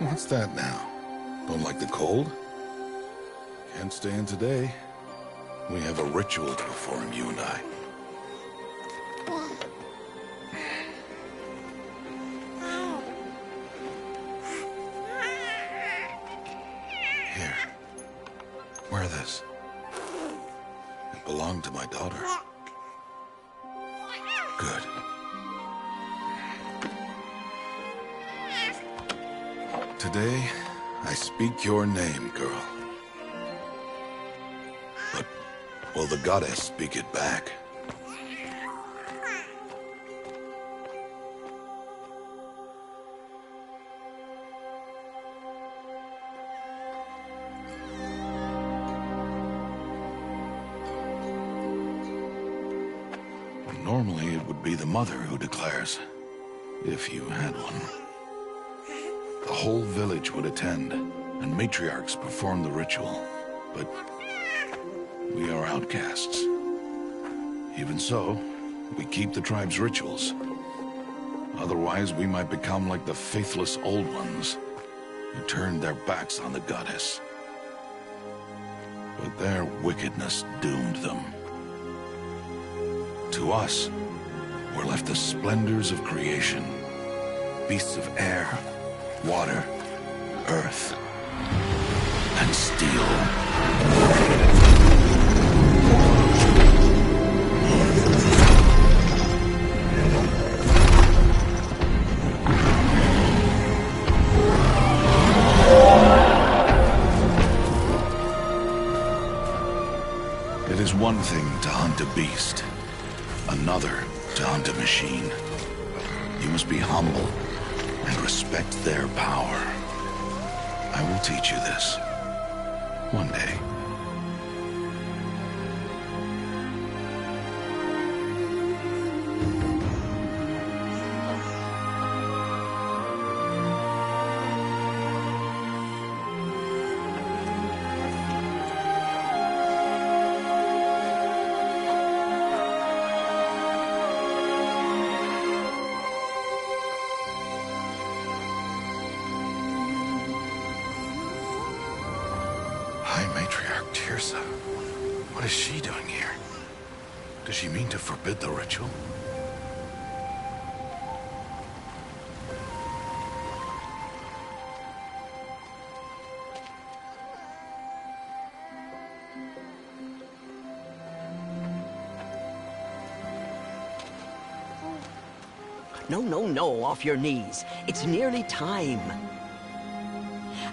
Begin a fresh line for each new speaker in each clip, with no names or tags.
What's that now? Don't like the cold? Can't stay in today. We have a ritual to perform, you and I. Here. Wear this. It belonged to my daughter. Good. Today, I speak your name, girl. But will the goddess speak it back? Normally, it would be the mother who declares, if you had one. The whole village would attend, and matriarchs perform the ritual. But we are outcasts. Even so, we keep the tribe's rituals. Otherwise, we might become like the faithless old ones, who turned their backs on the goddess. But their wickedness doomed them. To us, were left the splendors of creation, beasts of air, water, earth, and steel. It is one thing to hunt a beast, another to hunt a machine. You must be humble and respect their power. I will teach you this. One day. High Matriarch Tirsa. What is she doing here? Does she mean to forbid the ritual?
No, off your knees. It's nearly time.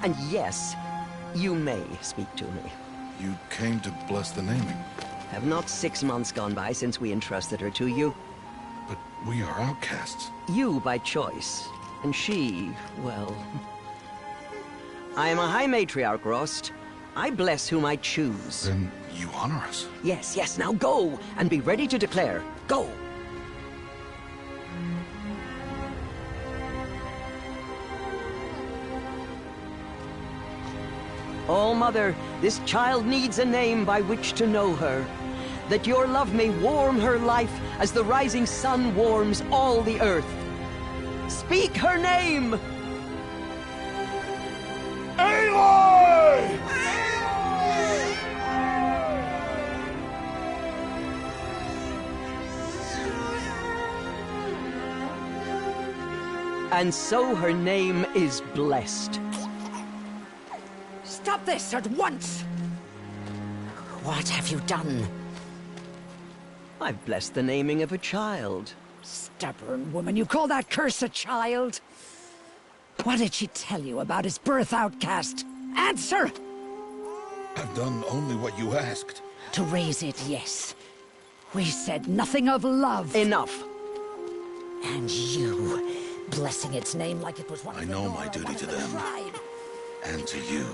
And yes, you may speak to me.
You came to bless the naming.
Have not 6 months gone by since we entrusted her to you?
But we are outcasts.
You by choice, and she, well... I am a High Matriarch, Rost. I bless whom I choose.
Then you honor us.
Yes, now go, and be ready to declare. Go! Oh, Mother, this child needs a name by which to know her, that your love may warm her life as the rising sun warms all the earth. Speak her name!
Aloy!
And so her name is blessed.
Stop this at once! What have you done?
I've blessed the naming of a child.
Stubborn woman, you call that curse a child? What did she tell you about his birth, outcast? Answer!
I've done only what you asked.
To raise it, yes. We said nothing of love.
Enough.
And you, blessing its name like it was one
I
of the
know
Nora,
my duty
one of
to
the
them.
tribe.
And to you.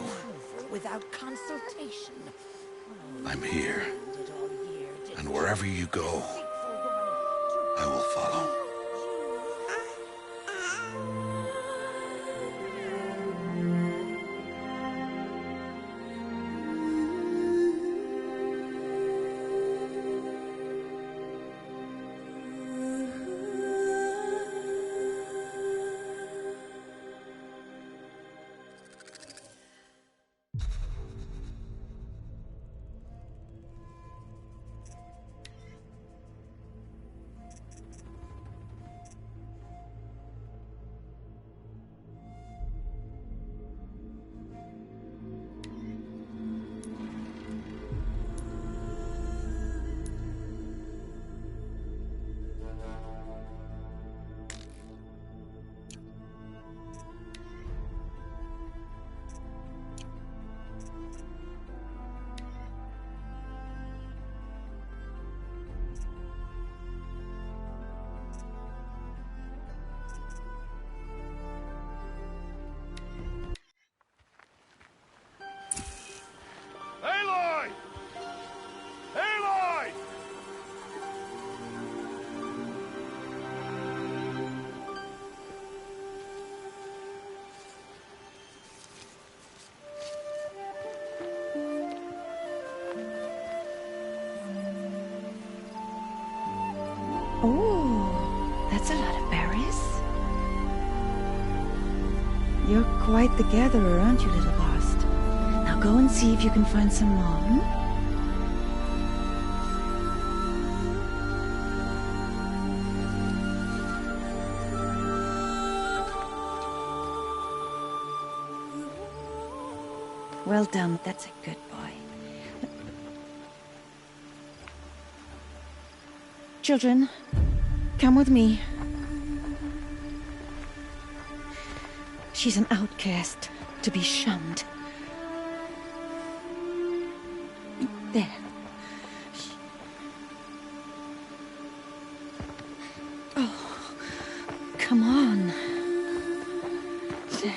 Without consultation.
I'm here.
Did all year, did
And wherever you go,
faithful woman do
I will follow.
That's a lot of berries. You're quite the gatherer, aren't you, little Bast? Now go and see if you can find some more. Well done. That's a good boy. Children, come with me. She's an outcast, to be shunned. There. Oh, come on. There.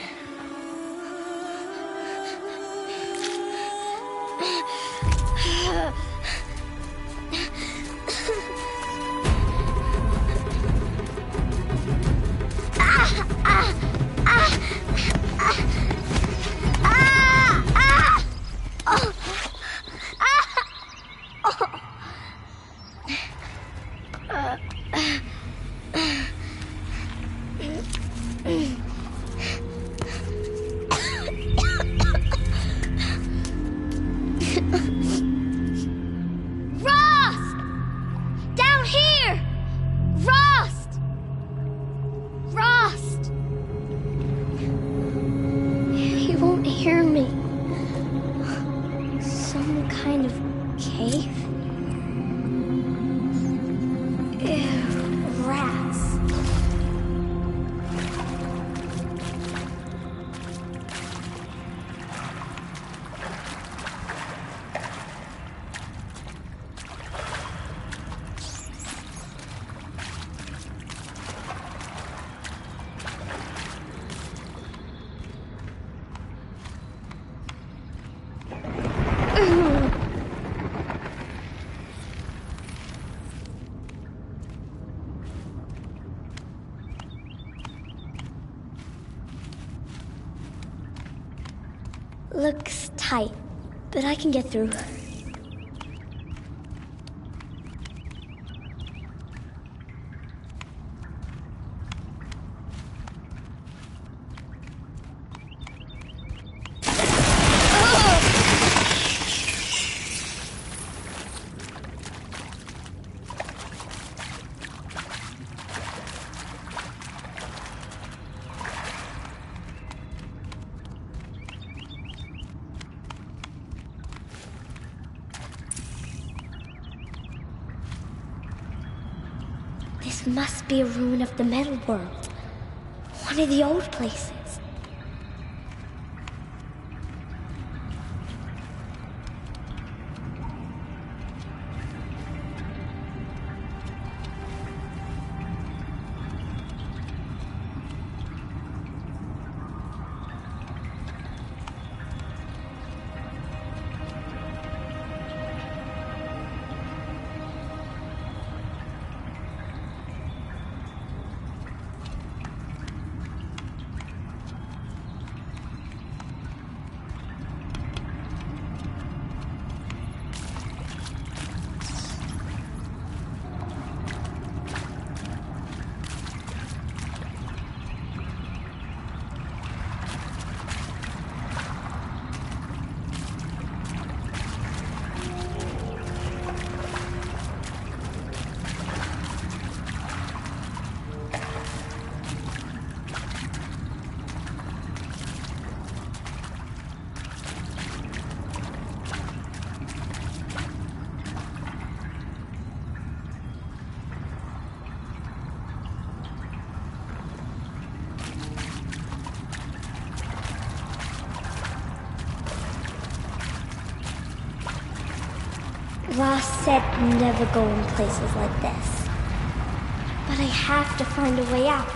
Looks tight, but I can get through. This must be a ruin of the metal world. One of the old places. Ross said never go in places like this. But I have to find a way out.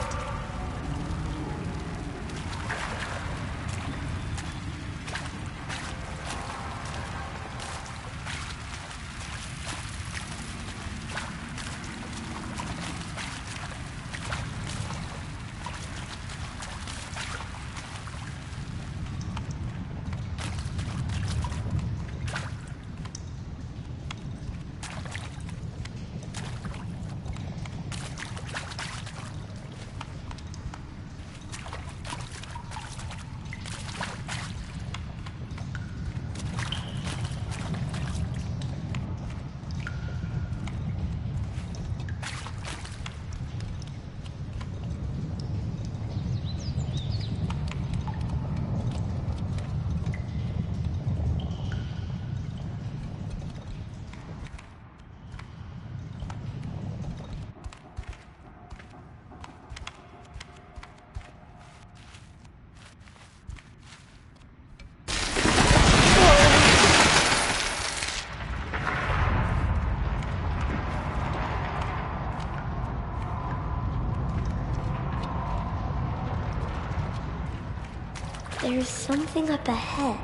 There's something up ahead.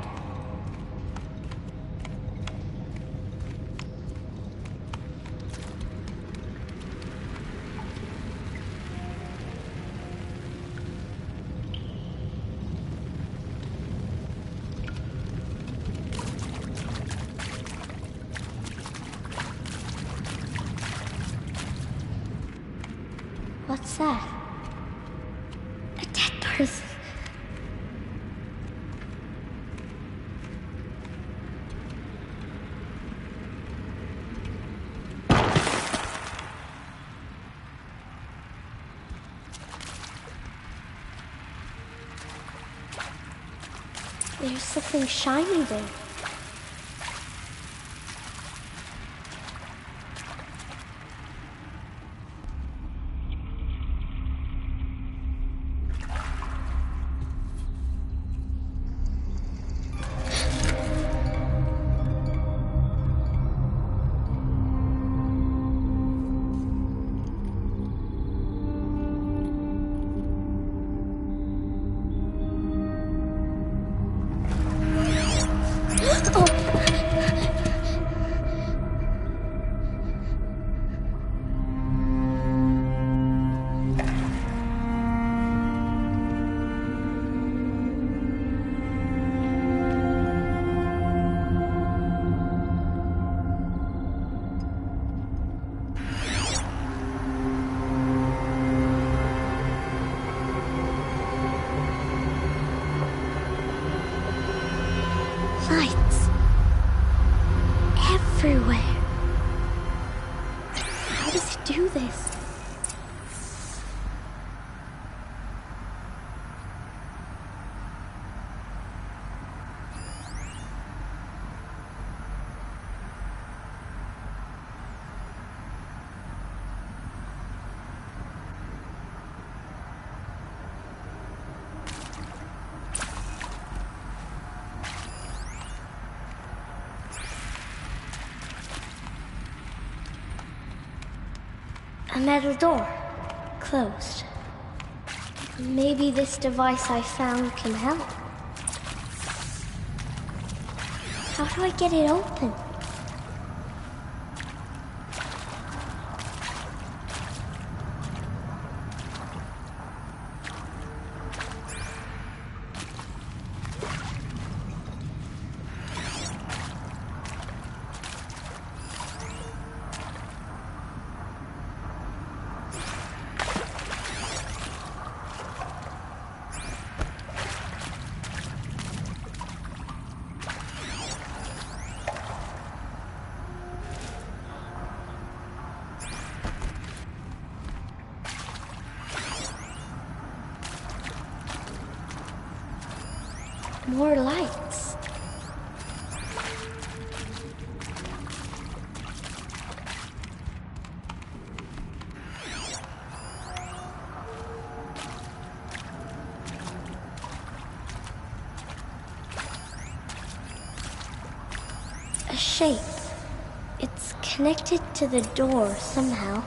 What's that? A dead person. There's something shiny there. Lights. Everywhere. How does it do this? A metal door. Closed. Maybe this device I found can help. How do I get it open? More lights. A shape. It's connected to the door somehow.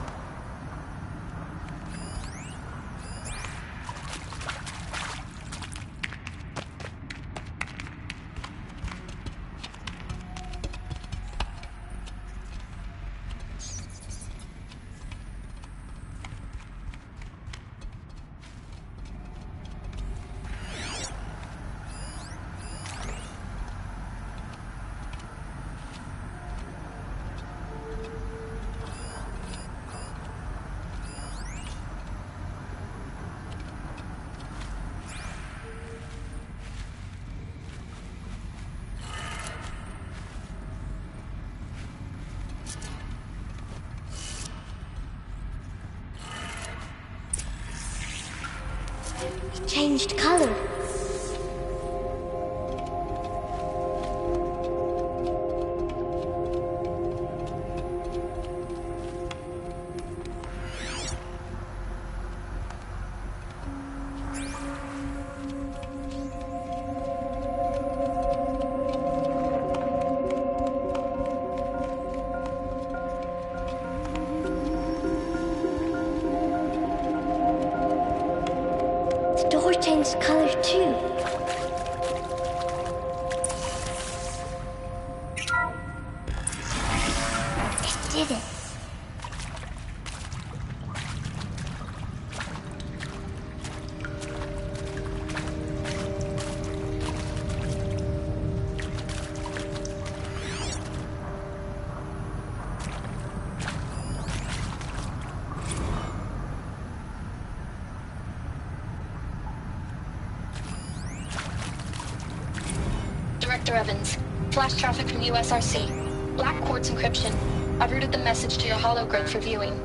It changed color. The door changed color too.
Mr. Evans. Flash traffic from USRC. Black quartz encryption. I've routed the message to your hologrid for viewing.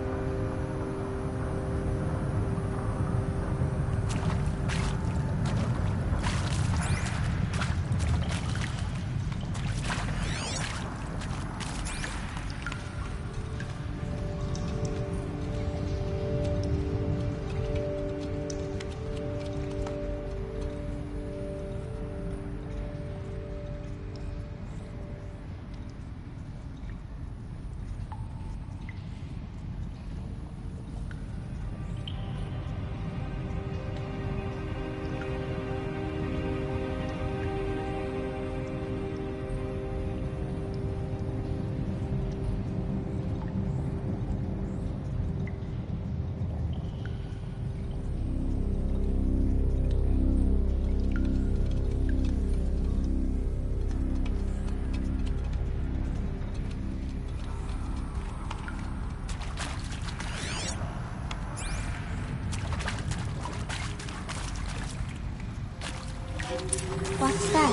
What's that?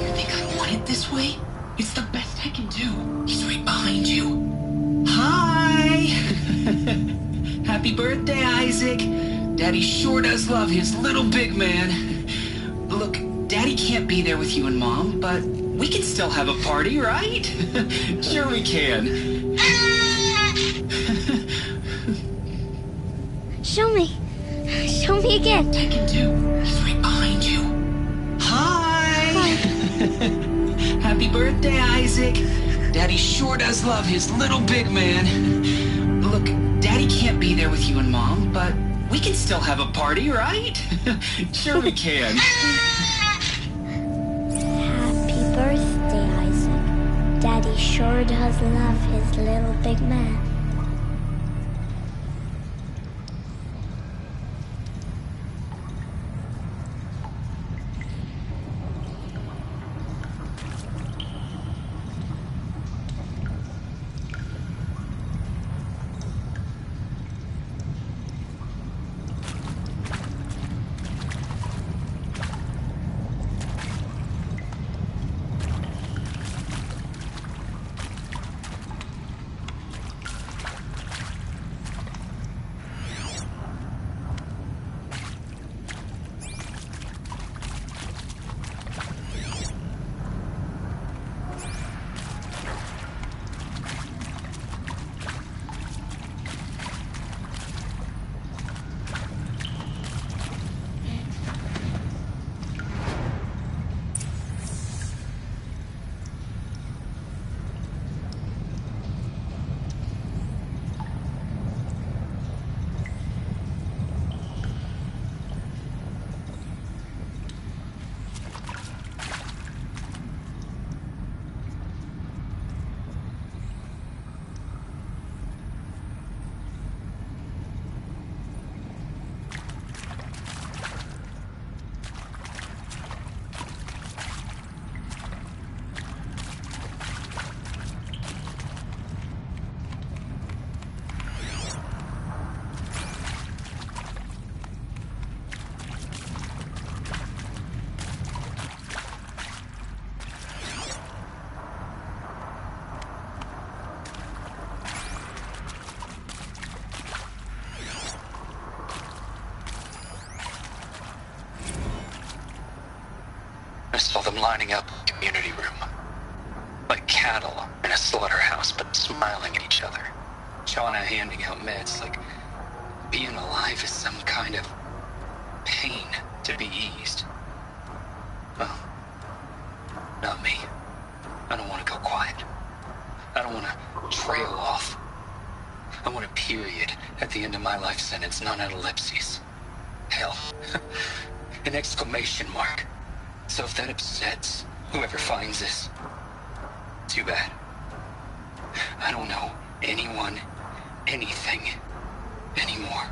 You think I want it this way? It's the best I can do. He's right behind you. Hi! Happy birthday, Isaac. Daddy sure does love his little big man. Look, Daddy can't be there with you and Mom, but we can still have a party, right? Sure we can.
Show me. Show me again.
I can do. He's right behind you. Hi! Happy birthday, Isaac. Daddy sure does love his little big man. Look, Daddy can't be there with you and Mom, but we can still have a party, right? Sure we can.
Happy birthday, Isaac. Daddy sure does love his little big man.
I saw them lining up in the community room. Like cattle in a slaughterhouse, but smiling at each other. Shauna handing out meds like being alive is some kind of pain to be eased. Well, not me. I don't want to go quiet. I don't want to trail off. I want a period at the end of my life sentence, not an ellipses. Hell, an exclamation mark. So if that upsets whoever finds this, too bad. I don't know anyone, anything, anymore.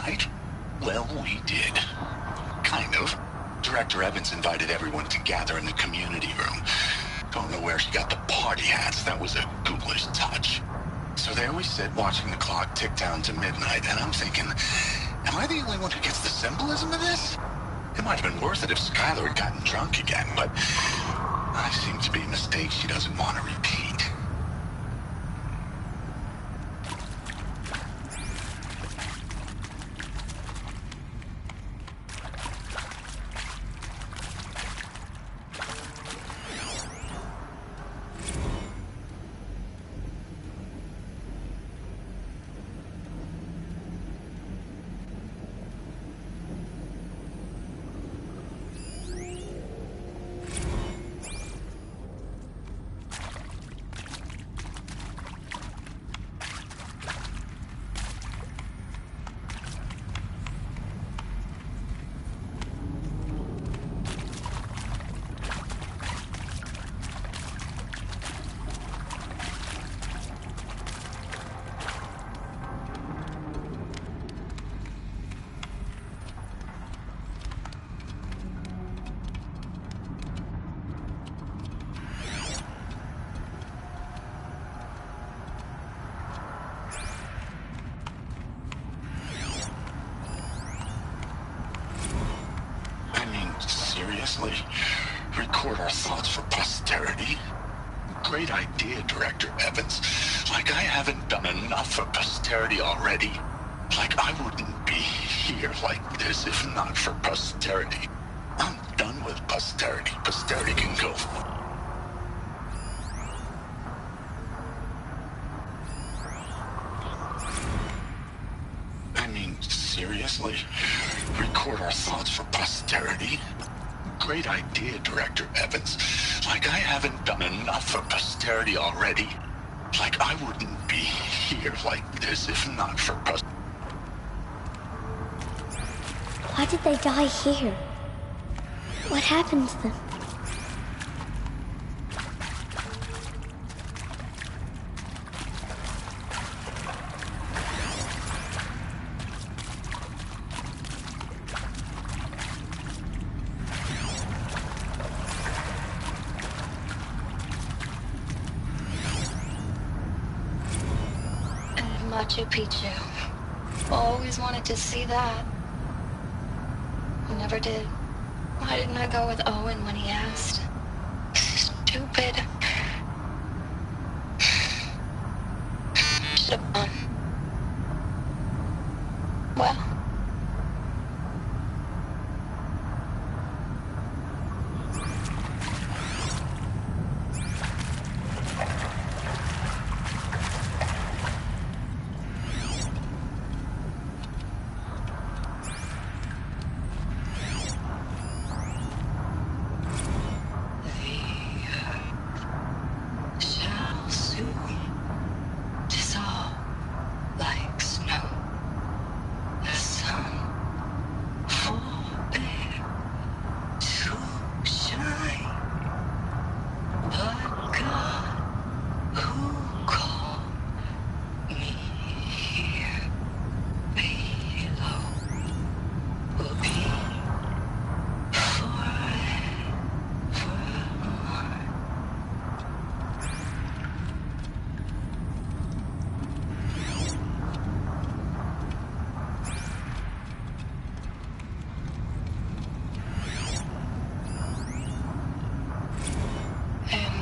right? Well, we did. Kind of. Director Evans invited everyone to gather in the community room. Don't know where she got the party hats. That was a ghoulish touch. So there we sit, watching the clock tick down to midnight, and I'm thinking, am I the only one who gets the symbolism of this? It might have been worth it if Skylar had gotten drunk again, but I seem to be a mistake she doesn't want to repeat. Seriously? Record our thoughts for posterity? Great idea, Director Evans. Like I haven't done enough for posterity already. Like I wouldn't be here like this if not for posterity. I'm done with posterity. Posterity can go. I mean, seriously? Record our thoughts for posterity? Great idea, Director Evans. Like I haven't done enough for posterity already. Like I wouldn't be here like this if not for posterity.
Why did they die here? What happened to them?
Machu Picchu. Always wanted to see that. Never did. Why didn't I go with Owen when he asked? Stupid. Should have gone. Well.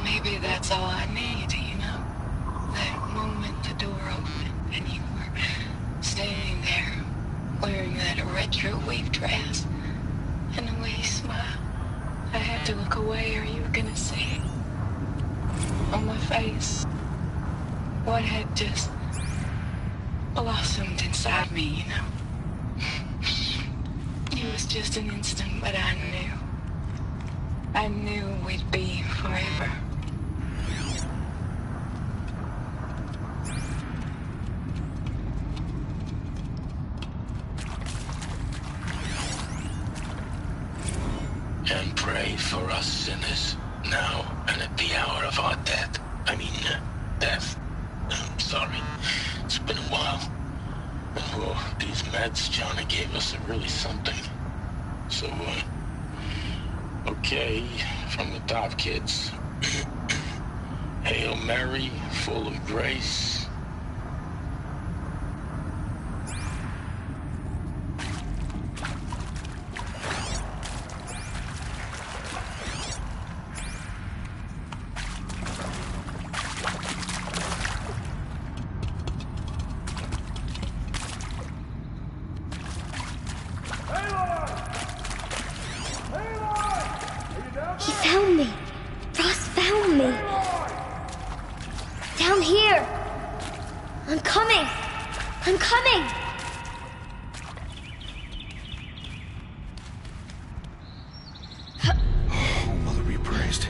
Maybe that's all I need, you know? That moment the door opened and you were standing there wearing that retro weave dress and the way you smiled. I had to look away or you were gonna see on my face what had just blossomed inside me, you know? It was just an instant, but I knew we'd be forever.
And pray for us sinners, now and at the hour of our death. Death. I'm sorry. It's been a while.
Oh, these meds Johnny gave us are really something. So, okay, from the top, kids. Hail Mary, full of grace.
He found me. Ross found me. Down here. I'm coming. I'm coming.
Oh, Mother be praised.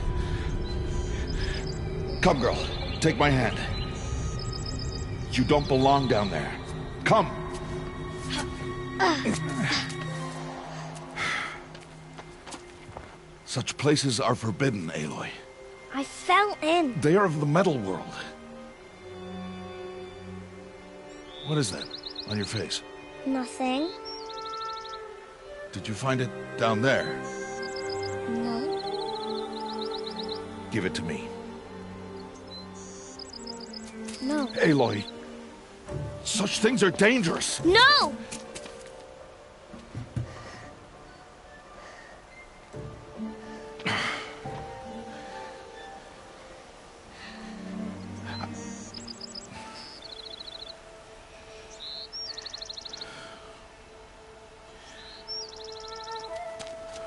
Come, girl. Take my hand. You don't belong down there. Come. Such places are forbidden, Aloy.
I fell in.
They are of the metal world. What is that on your face?
Nothing.
Did you find it down there?
No.
Give it to me.
No.
Aloy, such things are dangerous.
No!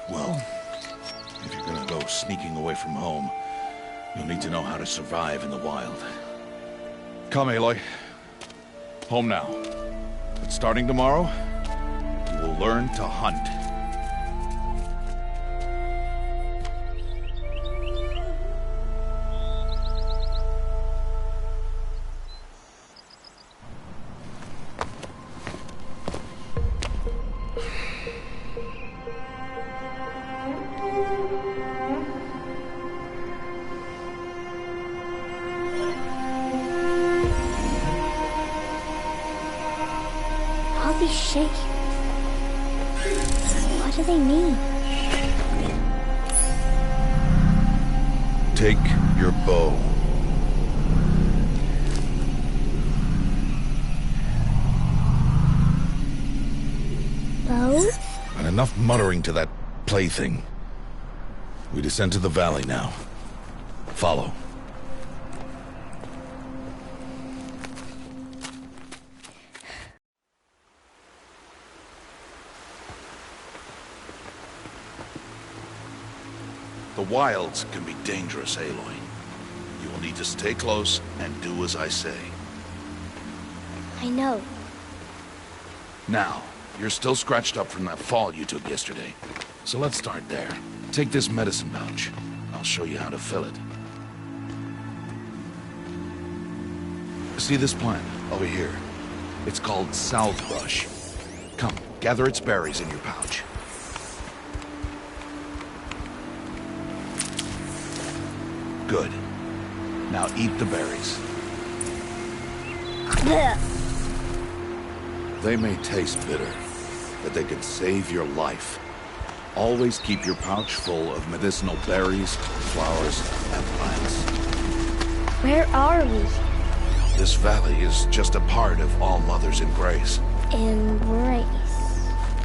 Well, if you're gonna go sneaking away from home, you'll need to know how to survive in the wild. Come, Aloy. Home now. But starting tomorrow, you will learn to hunt.
All these shapes. What do they mean?
Take your bow.
Bows?
And enough muttering to that plaything. We descend to the valley now. Follow. The wilds can be dangerous, Aloy. You will need to stay close and do as I say.
I know.
Now, you're still scratched up from that fall you took yesterday. So let's start there. Take this medicine pouch. I'll show you how to fill it. See this plant over here? It's called salvebrush. Come, gather its berries in your pouch. Good. Now eat the berries.
Blech.
They may taste bitter, but they could save your life. Always keep your pouch full of medicinal berries, flowers, and plants.
Where are we?
This valley is just a part of All Mother's Embrace.
Embrace.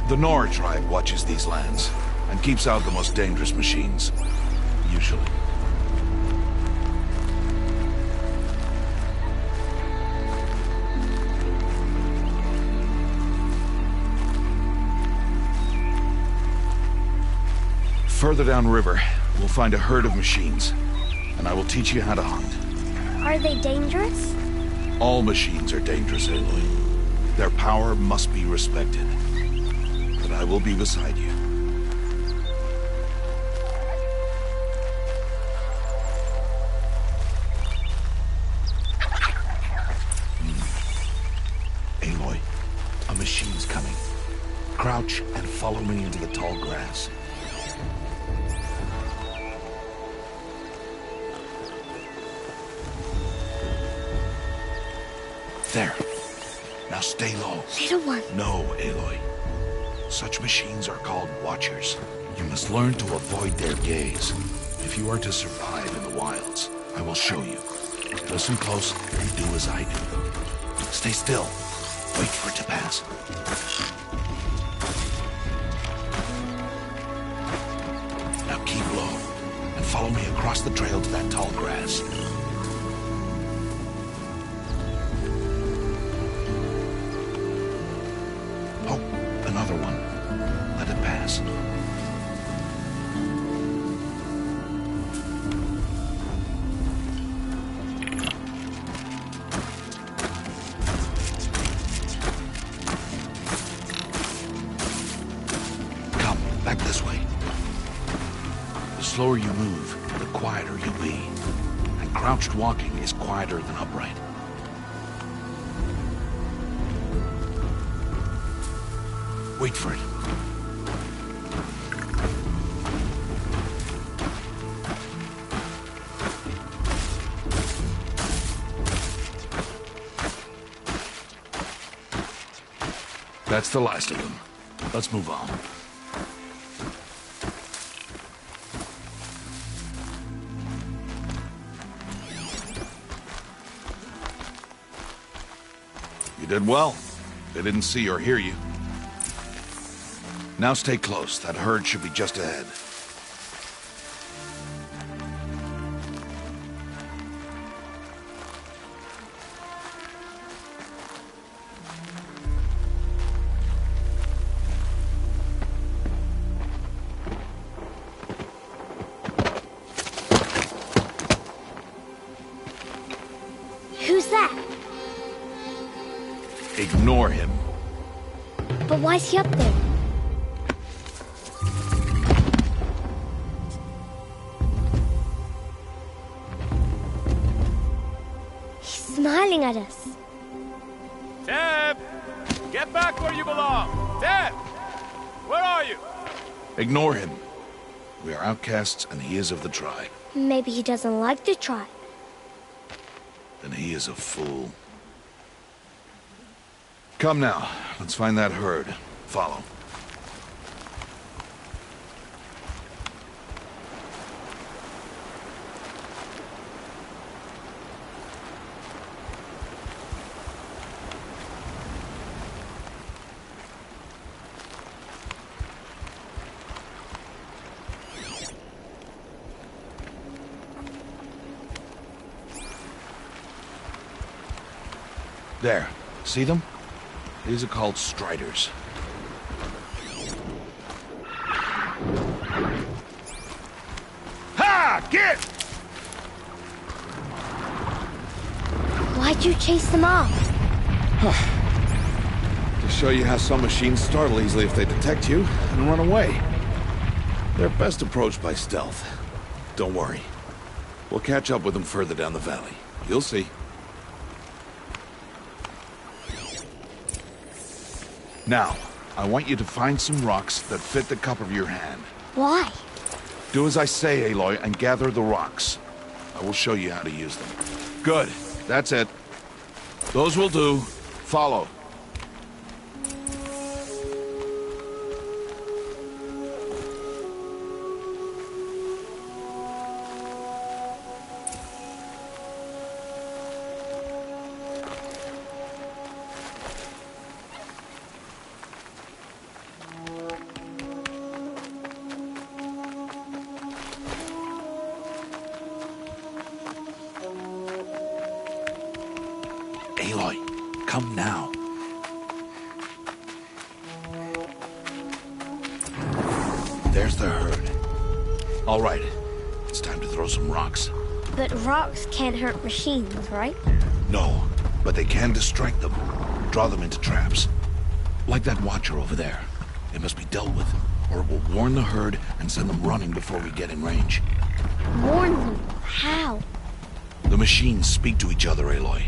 The Nora tribe watches these lands and keeps out the most dangerous machines. Usually. Further downriver, we'll find a herd of machines, and I will teach you how to hunt.
Are they dangerous?
All machines are dangerous, Aloy. Their power must be respected. But I will be beside you. Aloy, a machine's coming. Crouch and follow me into the tall grass. There. Now Now stay low.
Little one.
No, Aloy. Such machines are called Watchers. You must learn to avoid their gaze. If you are to survive in the wilds, I will show you. Listen close and do as I do. Stay still. Wait for it to pass. Now keep low and follow me across the trail to that tall grass. Oh, another one. Let it pass. Back this way. The slower you move, the quieter you'll be. And crouched walking is quieter than upright. Wait for it. That's the last of them. Let's move on. You did well. They didn't see or hear you. Now stay close. That herd should be just ahead.
Who's that?
Ignore him.
But why's he up there? He's smiling at us.
Teb! Get back where you belong! Teb! Where are you?
Ignore him. We are outcasts and he is of the tribe.
Maybe he doesn't like the tribe.
Then he is a fool. Come now, let's find that herd. Follow. There, see them? These are called striders. Ha! Get!
Why'd you chase them off?
To show you how some machines startle easily if they detect you and run away. They're best approached by stealth. Don't worry. We'll catch up with them further down the valley. You'll see. Now, I want you to find some rocks that fit the cup of your hand.
Why?
Do as I say, Aloy, and gather the rocks. I will show you how to use them. Good. That's it. Those will do. Follow. Aloy, come now. There's the herd. All right, it's time to throw some rocks.
But rocks can't hurt machines, right?
No, but they can distract them, draw them into traps. Like that watcher over there. It must be dealt with, or it will warn the herd and send them running before we get in range.
Warn them? How?
The machines speak to each other, Aloy.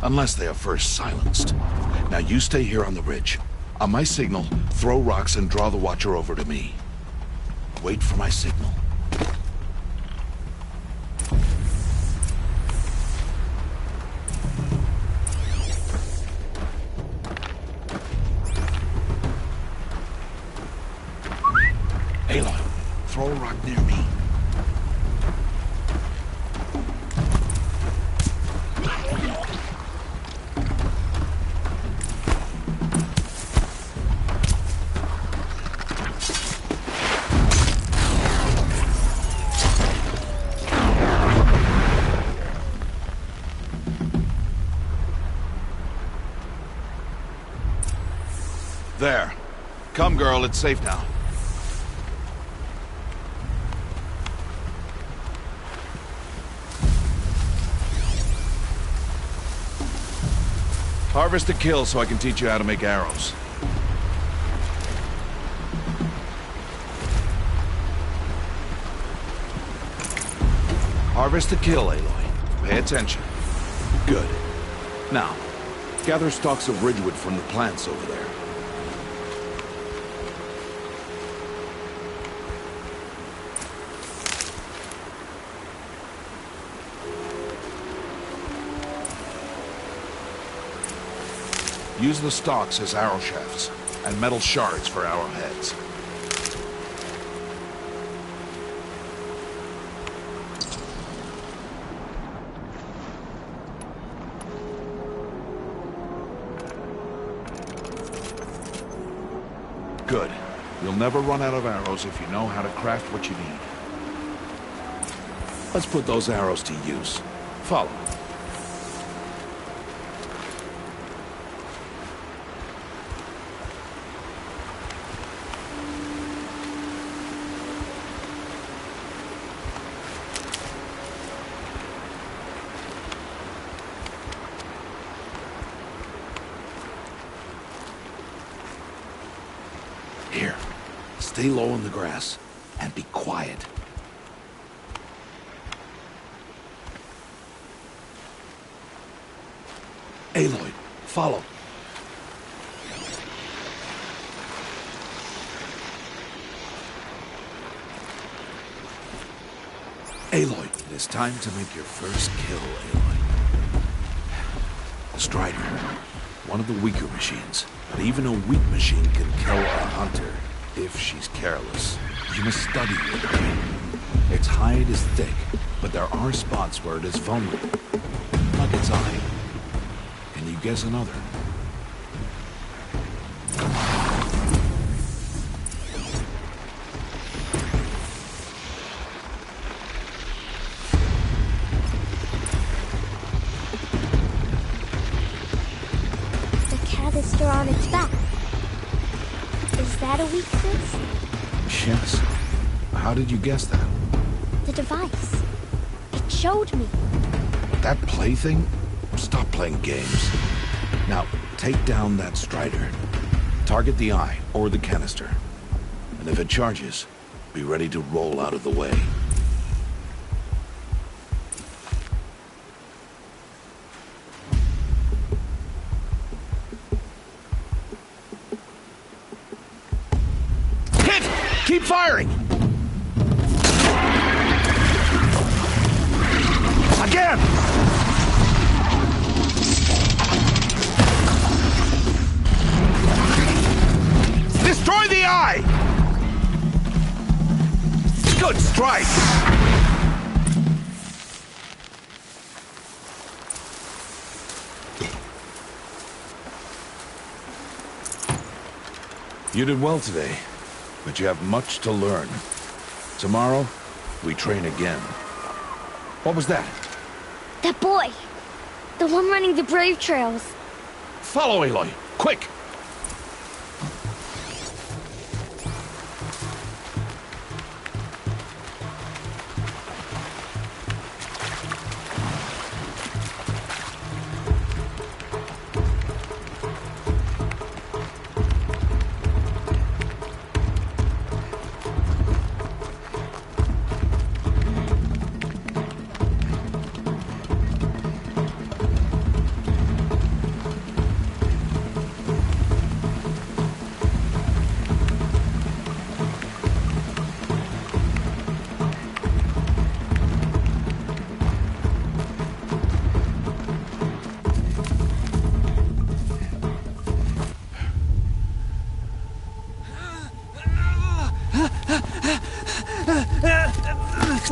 Unless they are first silenced. Now you stay here on the ridge. On my signal, throw rocks and draw the watcher over to me. Wait for my signal. Aloy, throw a rock near me. There. Come, girl, it's safe now. Harvest a kill so I can teach you how to make arrows. Harvest a kill, Aloy. Pay attention. Good. Now, gather stalks of ridgewood from the plants over there. Use the stalks as arrow shafts, and metal shards for arrowheads. Good. You'll never run out of arrows if you know how to craft what you need. Let's put those arrows to use. Follow. Here, stay low in the grass, and be quiet. Aloy, follow. Aloy, it is time to make your first kill, Aloy. The Strider. One of the weaker machines, but even a weak machine can kill a hunter if she's careless. You must study it. Its hide is thick, but there are spots where it is vulnerable, like its eye. Can you guess another?
Canister on its back. Is that a weakness?
Yes. How did you guess that?
The device. It showed me.
That plaything? Stop playing games. Now, take down that Strider. Target the eye or the canister. And if it charges, be ready to roll out of the way. Keep firing! Again! Destroy the eye! Good strike! You did well today. But you have much to learn. Tomorrow, we train again. What was that?
That boy! The one running the brave trails.
Follow Aloy, quick! I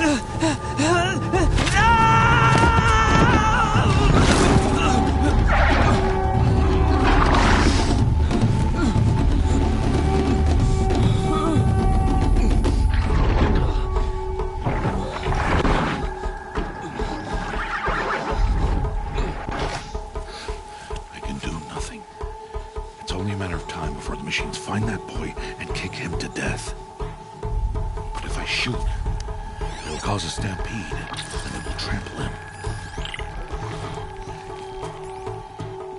can do nothing. It's only a matter of time before the machines find that boy and kick him to death. But if I shoot, it'll cause a stampede, and it will trample him.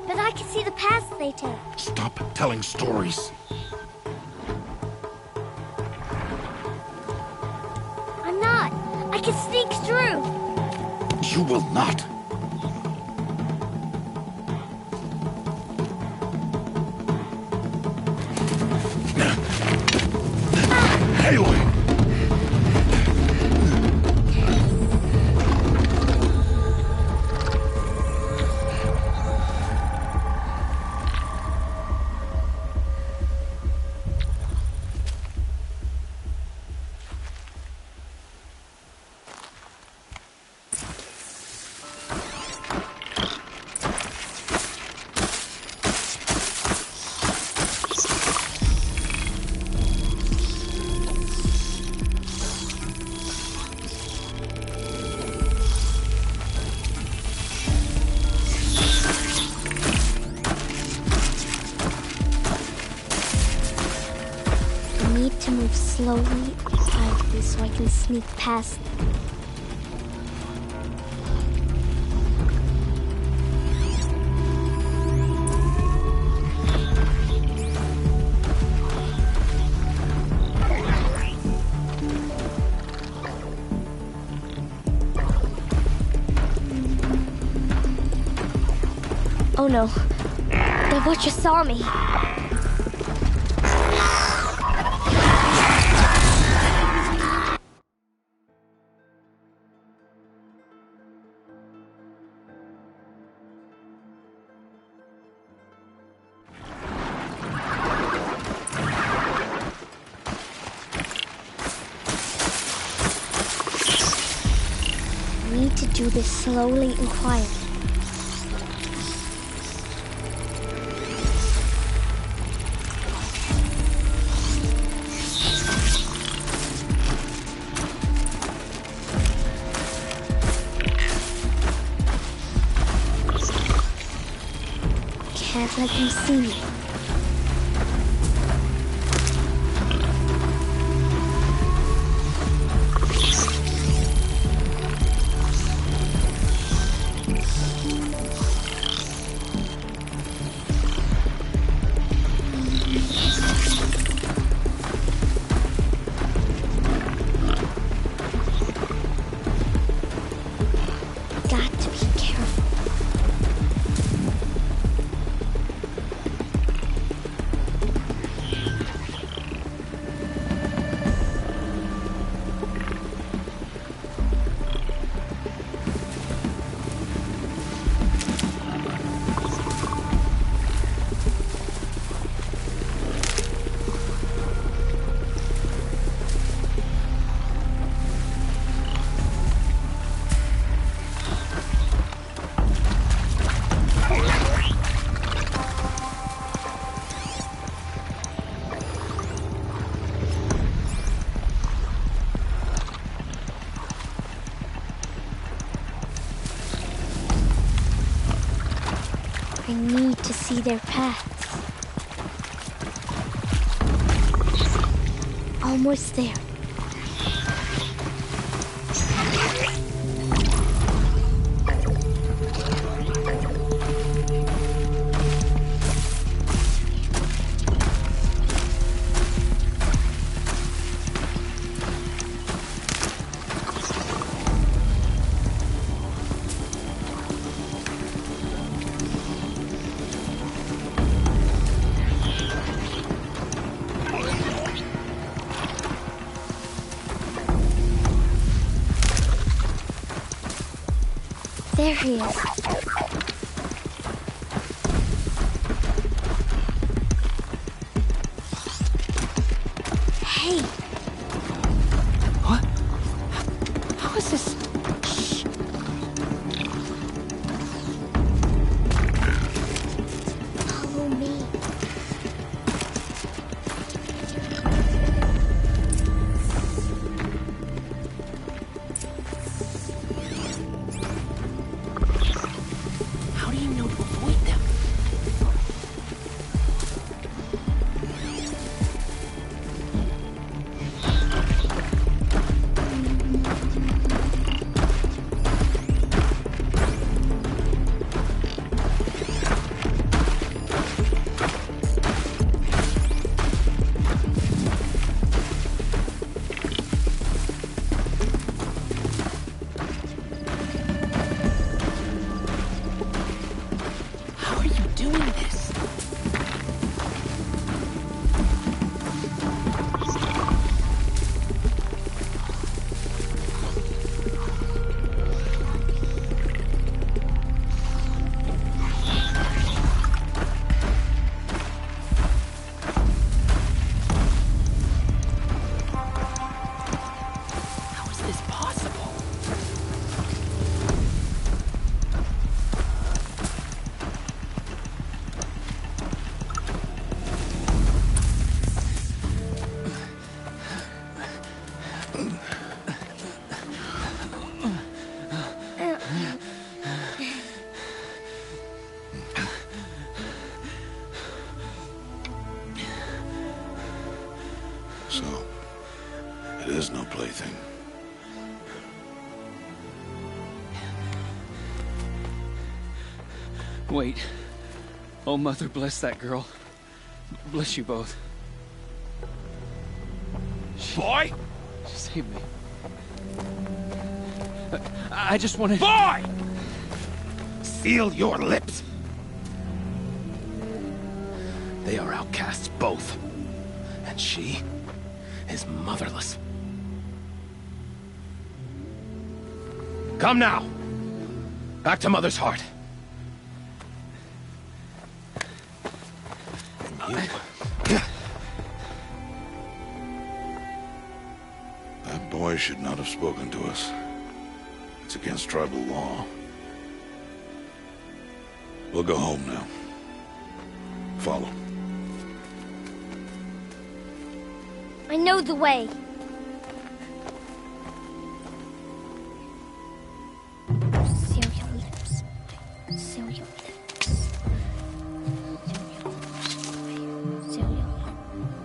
But I can see the paths they take.
Stop telling stories.
I'm not. I can sneak through.
You will not. Aloy!
To move slowly and quietly so I can sneak past them. Oh no, the Butcher saw me. Need to do this slowly and quietly. Can't let them see me. I need to see their paths. Almost there. There he is. Hey.
What?
Jesus! Shh!
Follow me.
How do you know to avoid them? How are you doing this? How is this possible?
So, it is no plaything.
Wait. Oh, Mother, bless that girl. Bless you both.
Boy!
She saved me. I just wanted...
Boy! Seal your lips! They are outcasts, both. And she is motherless. Come now! Back to Mother's heart. And you...
That boy should not have spoken to us. It's against tribal law. We'll go home now. Follow.
I know the way. Seal your lips. Seal your lips. Seal your lips.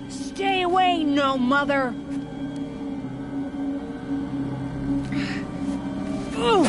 Stay away, no mother! Ooh!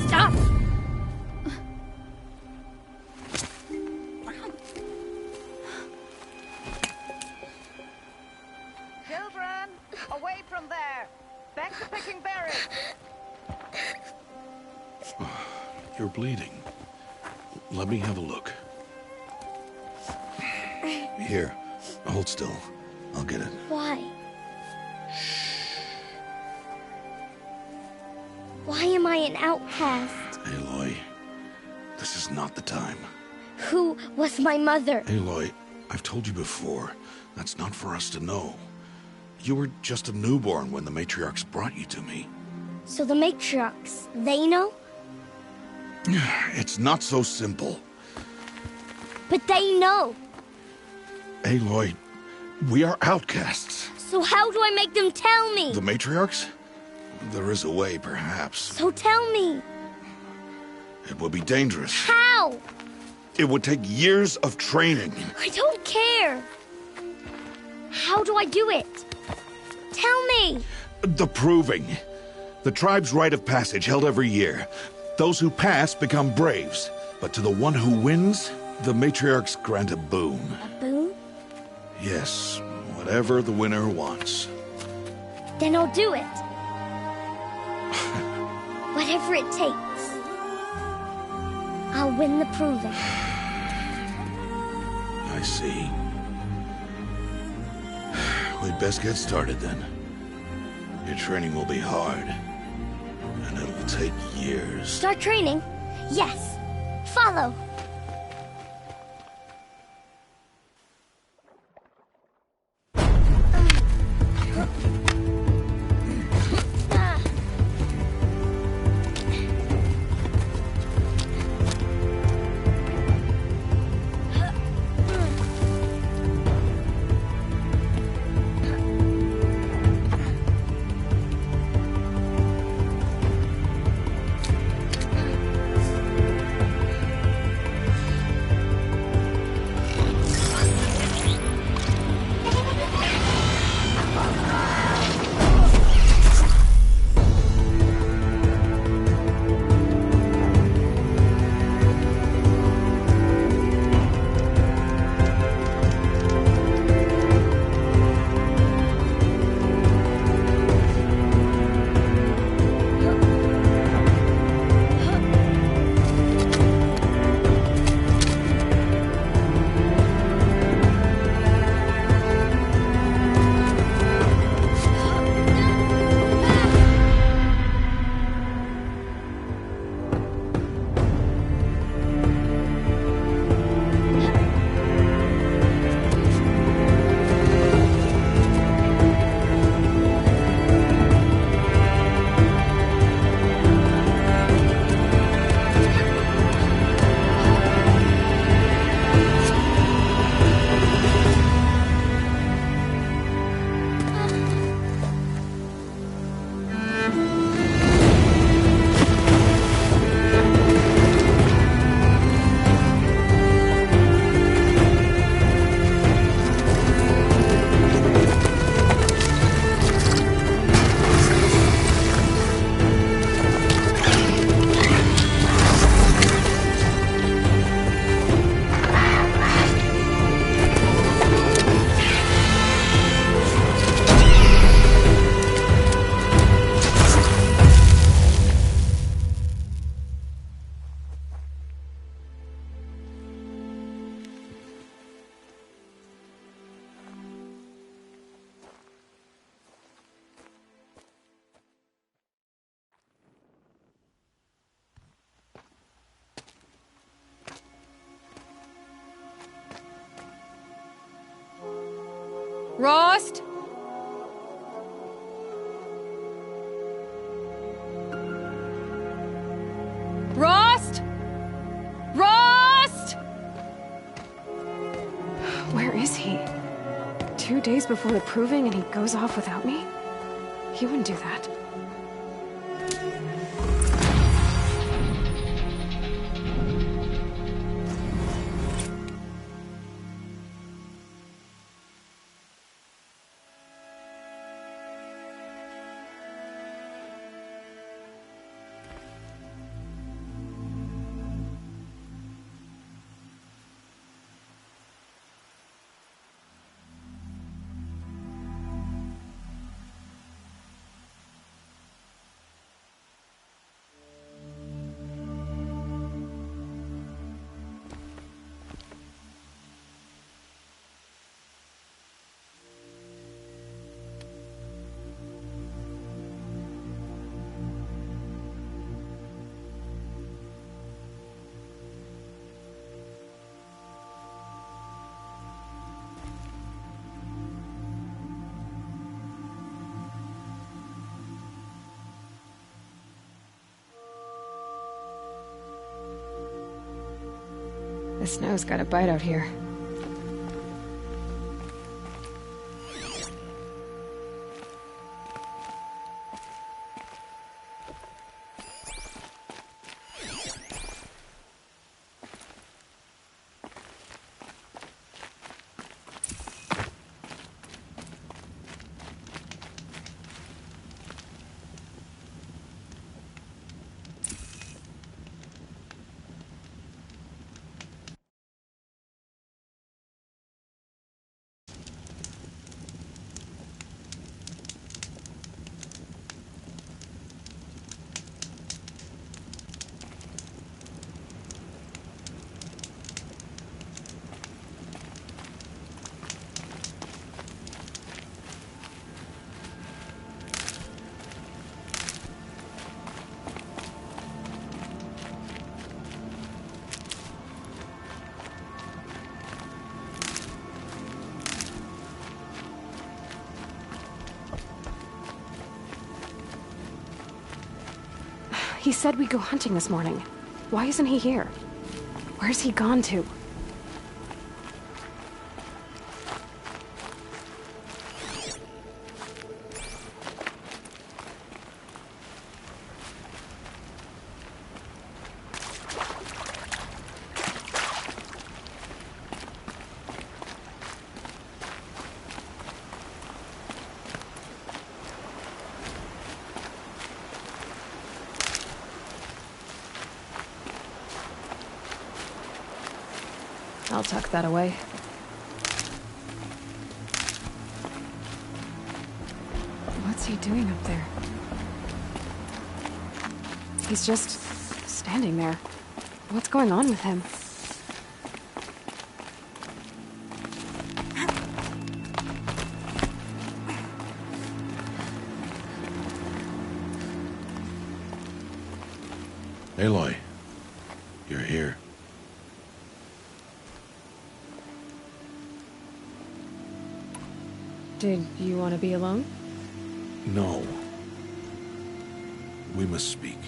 Stop!
you're bleeding. Let me have a look. Here, hold still. I'll get it.
Why? Why am I an outcast?
Aloy, this is not the time.
Who was my mother?
Aloy, I've told you before, that's not for us to know. You were just a newborn when the matriarchs brought you to me.
So the matriarchs, they know?
It's not so simple.
But they know.
Aloy, we are outcasts.
So how do I make them tell me?
The matriarchs? There is a way, perhaps.
So tell me.
It would be dangerous.
How?
It would take years of training.
I don't care. How do I do it? Tell me.
The proving. The tribe's rite of passage held every year. Those who pass become braves. But to the one who wins, the matriarchs grant a boon.
A boon?
Yes, whatever the winner wants.
Then I'll do it. Whatever it takes. I'll win the proving.
I see. We'd best get started then. Your training will be hard, and it'll take years.
Start training? Yes. Follow.
Rost? Rost? Rost?
Where is he? 2 days before the proving and he goes off without me? He wouldn't do that. The snow's got a bite out here. He said we'd go hunting this morning. Why isn't he here? Where's he gone to? I'll tuck that away. What's he doing up there? He's just standing there. What's going on with him?
Aloy, you're here.
Did you want to be alone?
No. We must speak.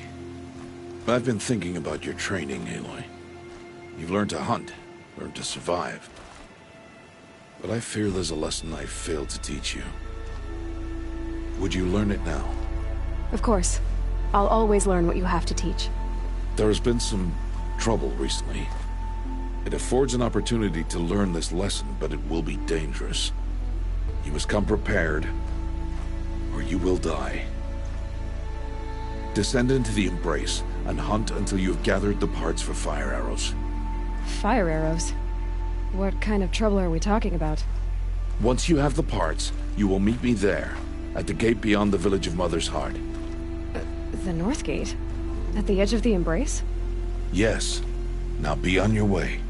I've been thinking about your training, Aloy. You've learned to hunt, learned to survive. But I fear there's a lesson I failed to teach you. Would you learn it now?
Of course. I'll always learn what you have to teach.
There has been some trouble recently. It affords an opportunity to learn this lesson, but it will be dangerous. You must come prepared, or you will die. Descend into the Embrace and hunt until you have gathered the parts for fire arrows.
Fire arrows? What kind of trouble are we talking about?
Once you have the parts, you will meet me there, at the gate beyond the village of Mother's Heart.
The North Gate? At the edge of the Embrace?
Yes. Now be on your way.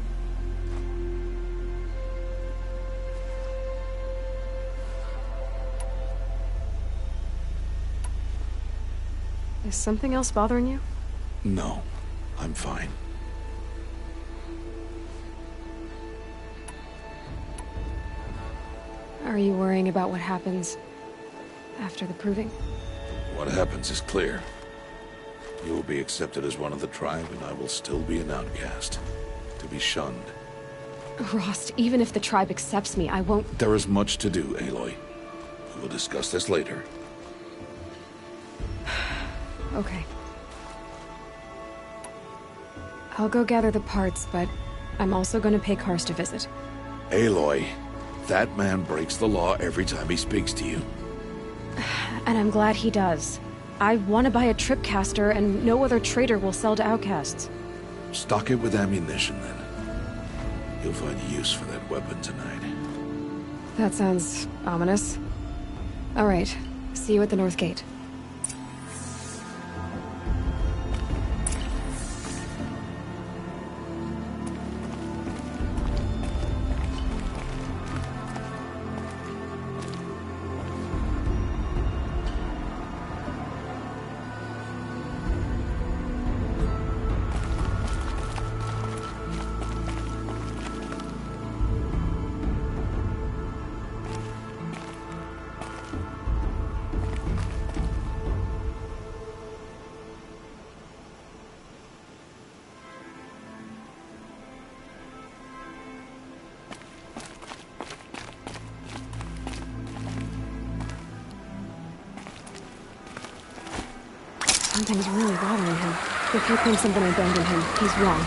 Is something else bothering you?
No, I'm fine.
Are you worrying about what happens after the proving?
What happens is clear. You will be accepted as one of the tribe, and I will still be an outcast, to be shunned.
Rost, even if the tribe accepts me, I won't...
There is much to do, Aloy. We will discuss this later.
Okay. I'll go gather the parts, but I'm also going to pay Karst a visit.
Aloy, that man breaks the law every time he speaks to you.
And I'm glad he does. I want to buy a tripcaster, and no other trader will sell to outcasts.
Stock it with ammunition, then. You'll find use for that weapon tonight.
That sounds ominous. All right. See you at the North Gate. Something's really bothering him. If he thinks I'm gonna abandon him, he's wrong.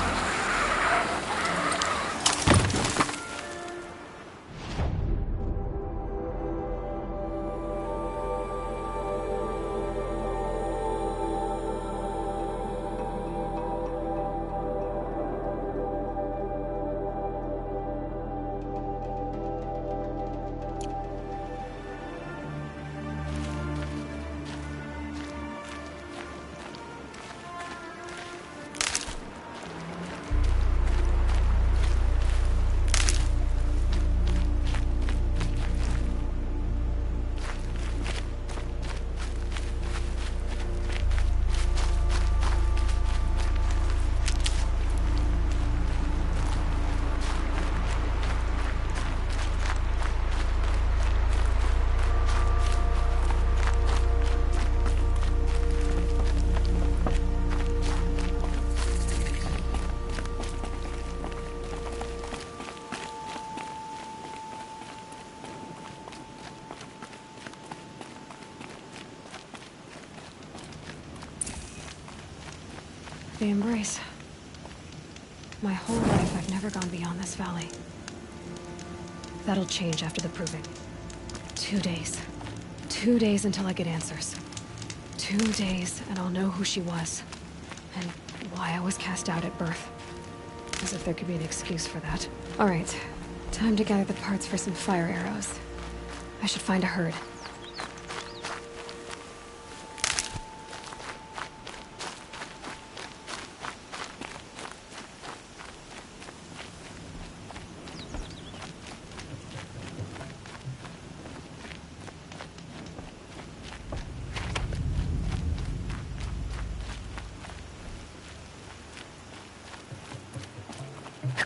The embrace. My whole life, I've never gone beyond this valley. That'll change after the proving. 2 days. 2 days until I get answers. 2 days, and I'll know who she was. And why I was cast out at birth. As if there could be an excuse for that. Alright. Time to gather the parts for some fire arrows. I should find a herd.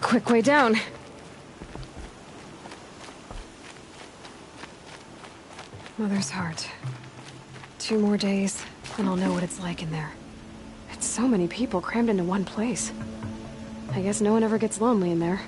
Quick way down. Mother's heart. 2 more days, and I'll know what it's like in there. It's so many people crammed into one place. I guess no one ever gets lonely in there.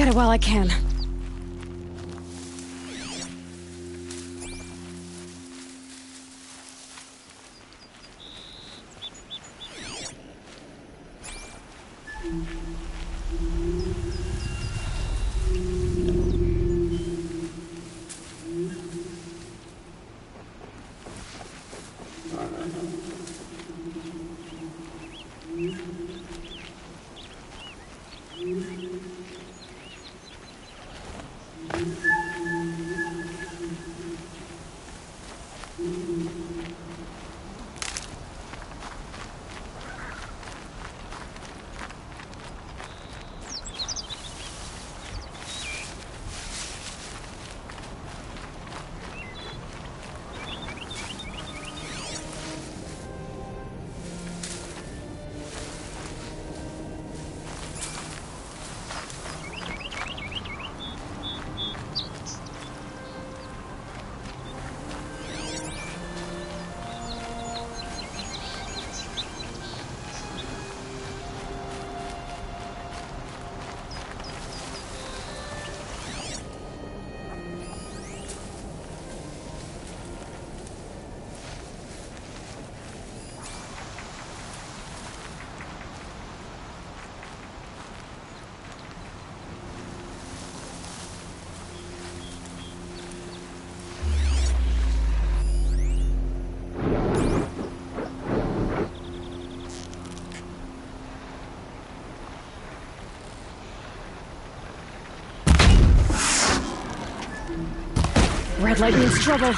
Get it while I can. Red light means trouble.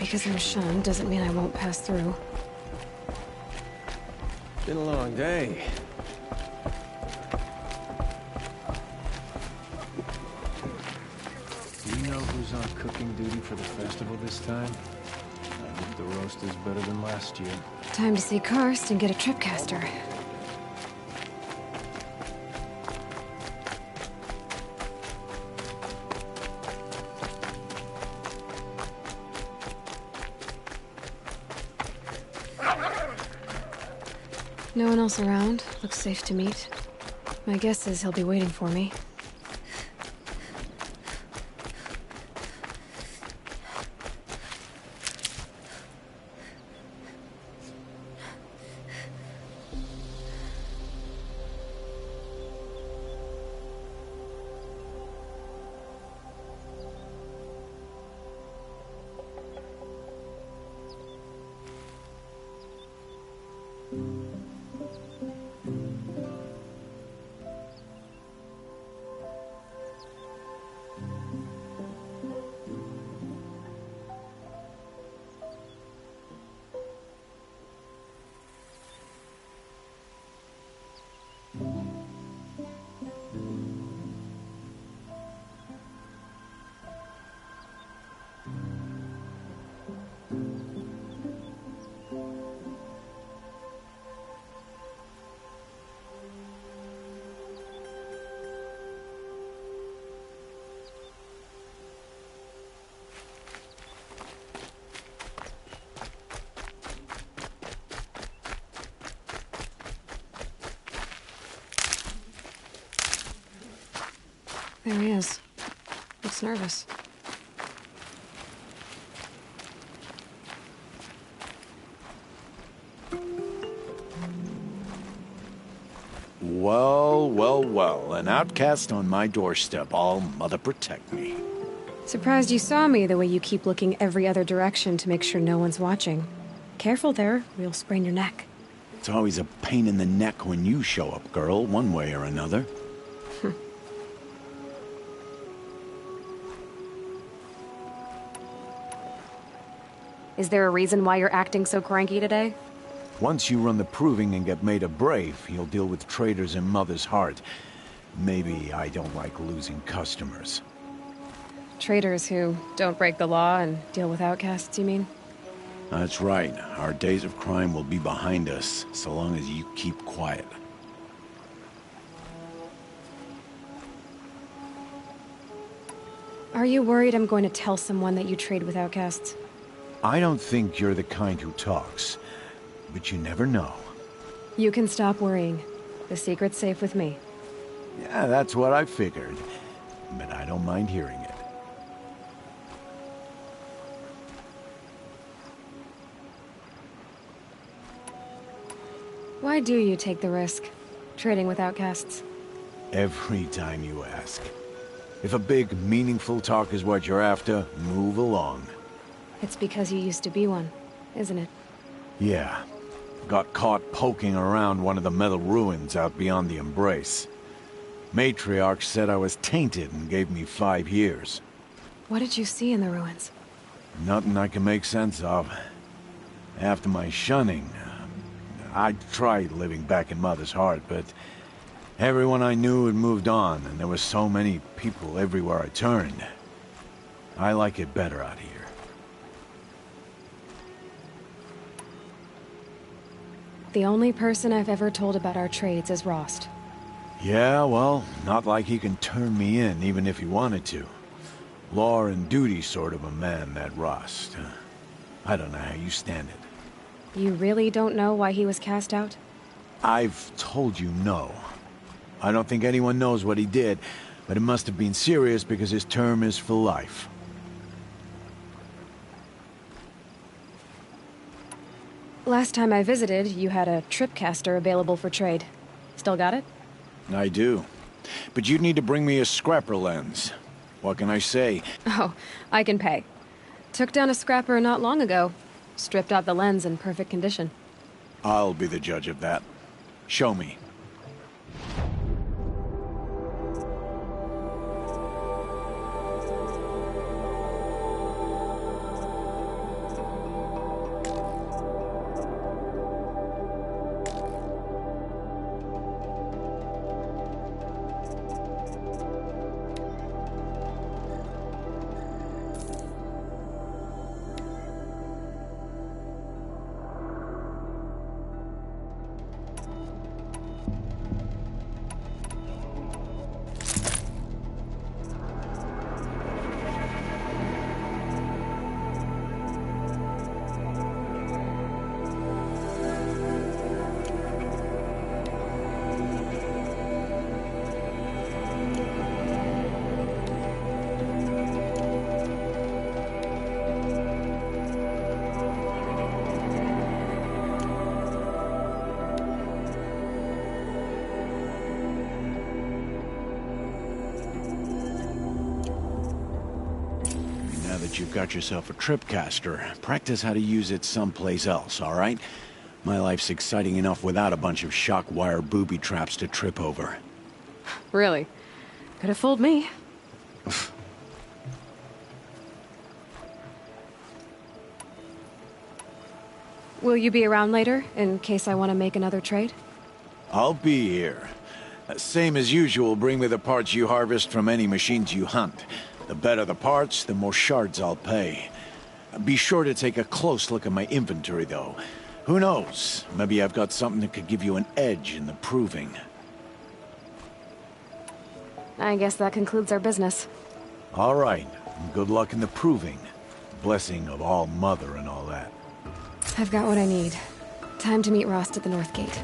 because I'm shunned doesn't mean I won't pass through.
Been a long day.
Do you know who's on cooking duty for the festival this time? I hope the roast is better than last year.
Time to see Karst and get a tripcaster. No one else around. Looks safe to meet. My guess is he'll be waiting for me. There he is. Looks nervous.
Well, well, well. An outcast on my doorstep. All mother protect me.
Surprised you saw me the way you keep looking every other direction to make sure no one's watching. Careful there, or you'll sprain your neck.
It's always a pain in the neck when you show up, girl, one way or another.
Is there a reason why you're acting so cranky today?
Once you run the proving and get made a brave, you'll deal with traitors in Mother's Heart. Maybe I don't like losing customers.
Traitors who don't break the law and deal with outcasts, you mean?
That's right. Our days of crime will be behind us, so long as you keep quiet.
Are you worried I'm going to tell someone that you trade with outcasts?
I don't think you're the kind who talks, but you never know.
You can stop worrying. The secret's safe with me.
Yeah, that's what I figured, but I don't mind hearing it.
Why do you take the risk, trading with outcasts?
Every time you ask. If a big, meaningful talk is what you're after, move along.
It's because you used to be one, isn't it?
Yeah. Got caught poking around one of the metal ruins out beyond the Embrace. Matriarch said I was tainted and gave me 5 years.
What did you see in the ruins?
Nothing I can make sense of. After my shunning, I tried living back in Mother's Heart, but everyone I knew had moved on, and there were so many people everywhere I turned. I like it better out here.
The only person I've ever told about our trades is Rost.
Yeah, well, not like he can turn me in, even if he wanted to. Law and duty sort of a man, that Rost. I don't know how you stand it.
You really don't know why he was cast out?
I've told you no. I don't think anyone knows what he did, but it must have been serious because his term is for life.
Last time I visited, you had a tripcaster available for trade. Still got it?
I do. But you'd need to bring me a scrapper lens. What can I say?
Oh, I can pay. Took down a scrapper not long ago. Stripped out the lens in perfect condition.
I'll be the judge of that. Show me. that you've got yourself a tripcaster, practice how to use it someplace else, all right? My life's exciting enough without a bunch of shock wire booby traps to trip over.
Really? Could have fooled me. Will you be around later, in case I want to make another trade?
I'll be here. Same as usual, bring me the parts you harvest from any machines you hunt. The better the parts, the more shards I'll pay. Be sure to take a close look at my inventory, though. Who knows? Maybe I've got something that could give you an edge in the proving.
I guess that concludes our business.
All right. Good luck in the proving. Blessing of All Mother and all that.
I've got what I need. Time to meet Rost at the North Gate.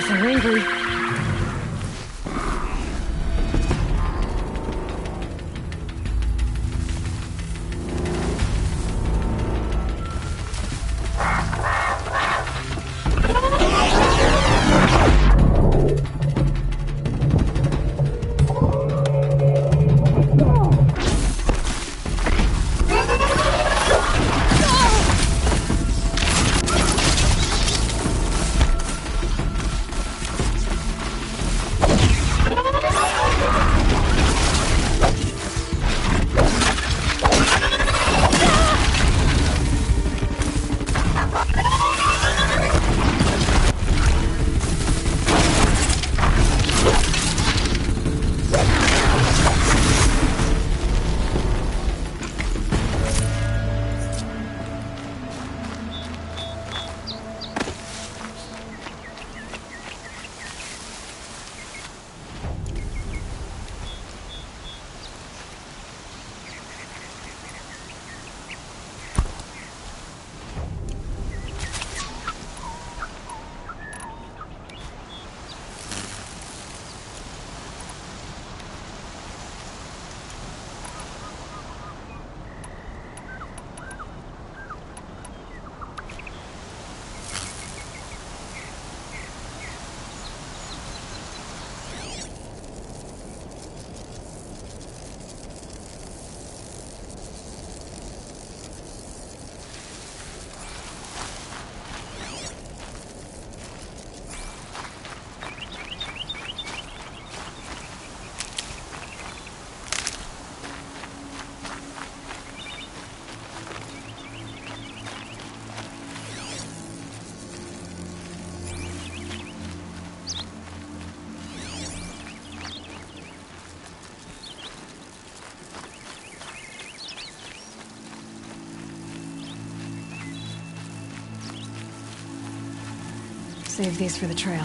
They're angry. Save these for the trail.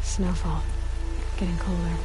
Snowfall. Getting colder.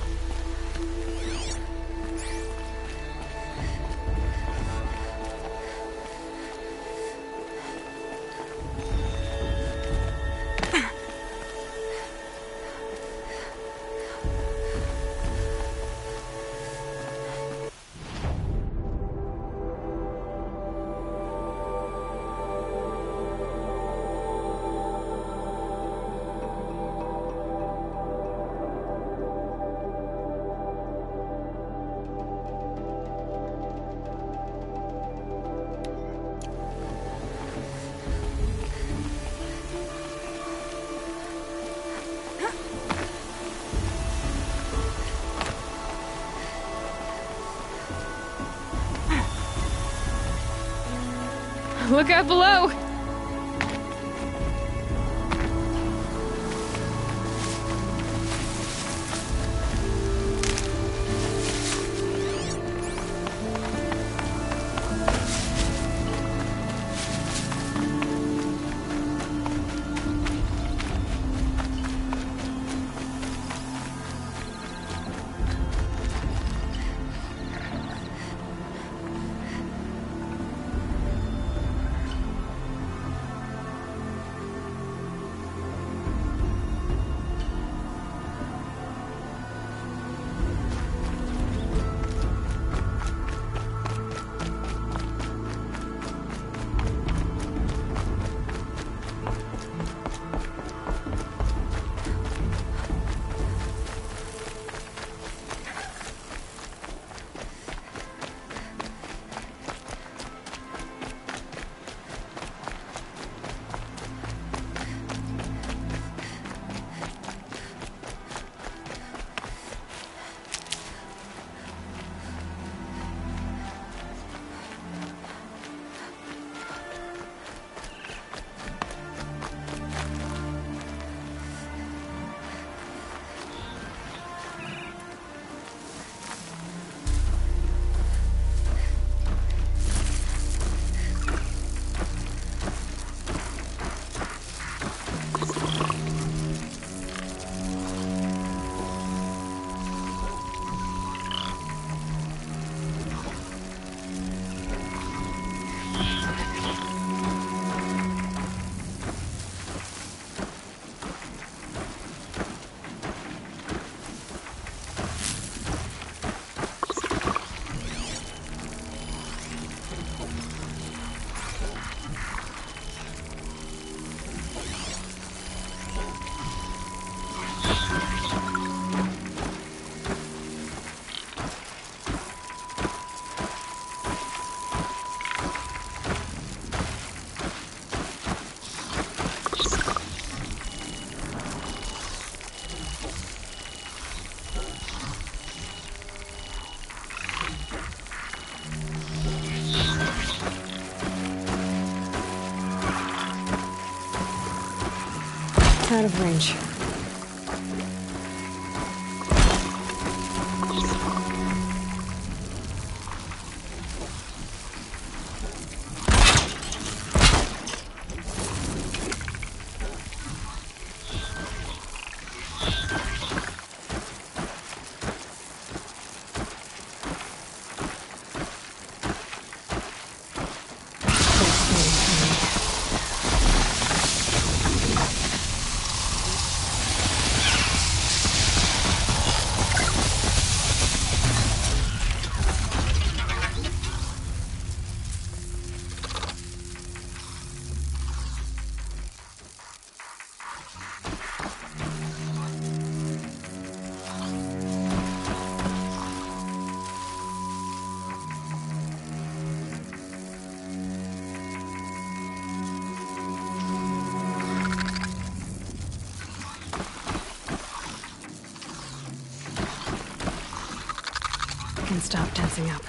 Look out below! Out of range. can stop tensing up.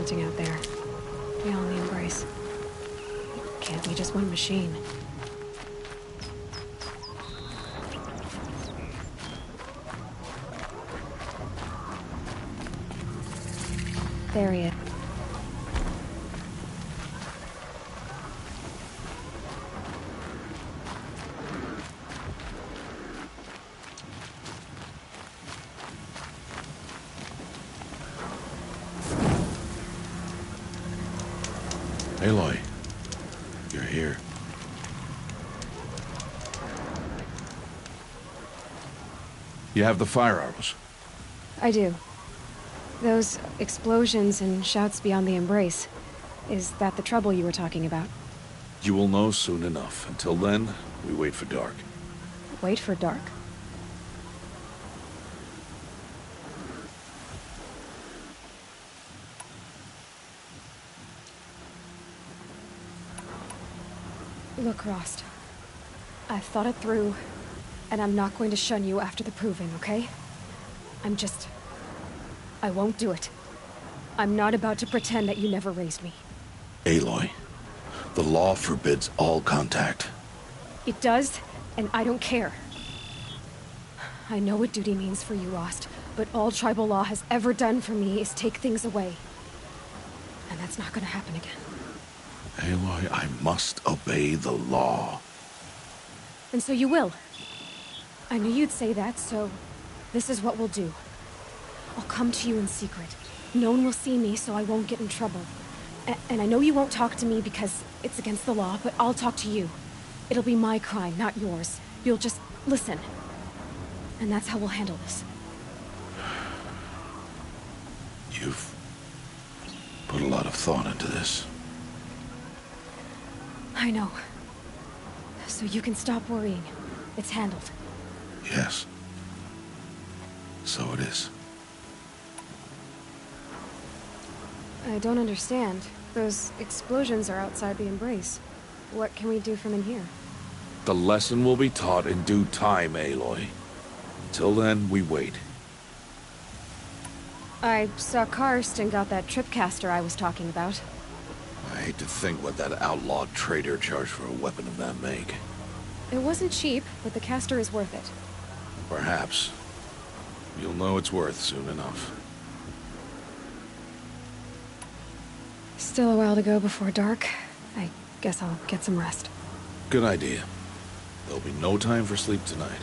hunting out there, beyond the Embrace. Can't be just one machine. There he is.
Aloy, you're here. You have the fire arrows.
I do. Those explosions and shouts beyond the Embrace. Is that the trouble you were talking about?
You will know soon enough. Until then, we wait for dark.
Wait for dark? Look, Rost. I've thought it through, and I'm not going to shun you after the proving, okay? I won't do it. I'm not about to pretend that you never raised me.
Aloy, the law forbids all contact.
It does, and I don't care. I know what duty means for you, Rost, but all tribal law has ever done for me is take things away. And that's not gonna happen again.
Aloy, I must obey the law.
And so you will. I knew you'd say that, so this is what we'll do. I'll come to you in secret. No one will see me, so I won't get in trouble. And I know you won't talk to me because it's against the law, but I'll talk to you. It'll be my crime, not yours. You'll just listen. And that's how we'll handle this.
You've put a lot of thought into this.
I know. So you can stop worrying. It's handled.
Yes. So it is.
I don't understand. Those explosions are outside the Embrace. What can we do from in here?
The lesson will be taught in due time, Aloy. Till then, we wait.
I saw Karst and got that tripcaster I was talking about.
I hate to think what that outlawed trader charged for a weapon of that make.
It wasn't cheap, but the caster is worth it.
Perhaps. You'll know it's worth soon enough.
Still a while to go before dark. I guess I'll get some rest.
Good idea. There'll be no time for sleep tonight.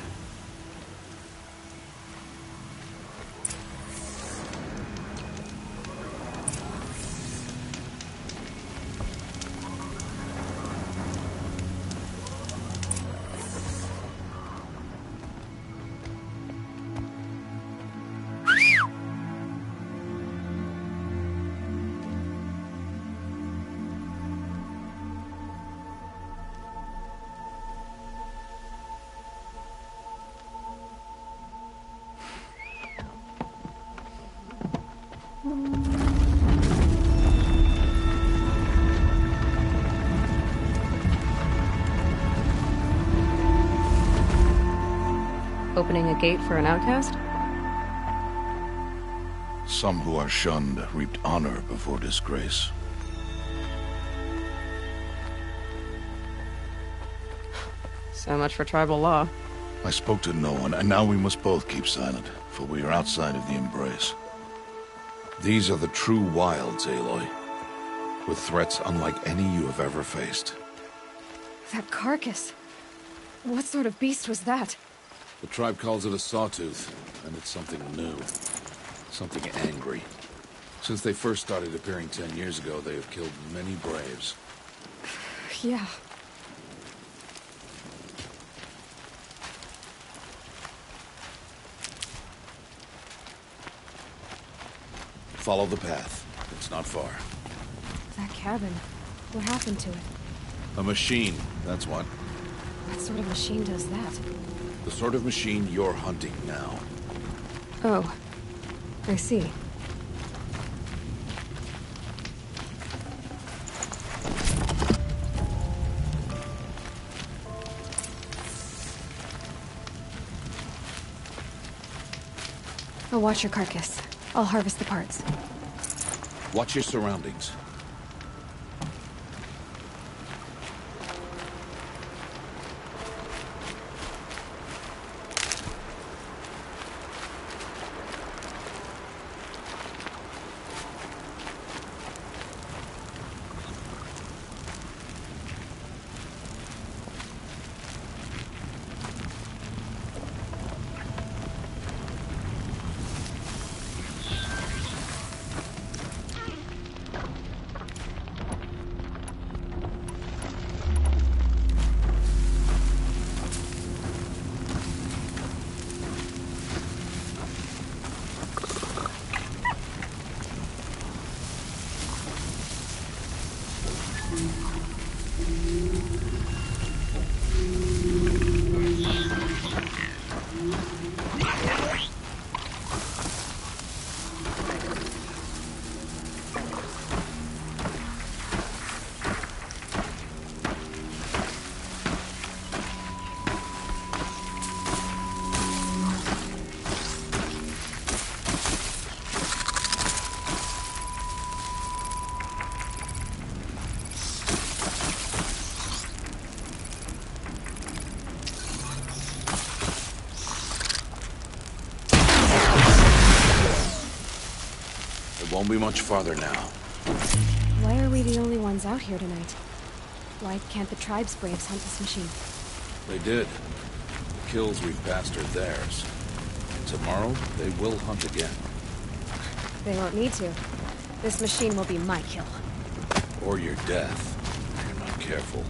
Opening a gate for an outcast?
Some who are shunned reaped honor before disgrace.
So much for tribal law.
I spoke to no one, and now we must both keep silent, for we are outside of the Embrace. These are the true wilds, Aloy, with threats unlike any you have ever faced.
That carcass. What sort of beast was that?
The tribe calls it a sawtooth, and it's something new. Something angry. Since they first started appearing 10 years ago, they have killed many braves.
Yeah.
Follow the path. It's not far.
That cabin. What happened to it?
A machine, that's what.
What sort of machine does that?
The sort of machine you're hunting now.
Oh. I see. I'll watch your carcass. I'll harvest the parts.
Watch your surroundings. Won't be much farther now.
Why are we the only ones out here tonight? Why can't the tribe's braves hunt this machine?
They did. The kills we've passed are theirs. Tomorrow, they will hunt again.
They won't need to. This machine will be my kill.
Or your death, if you're not careful.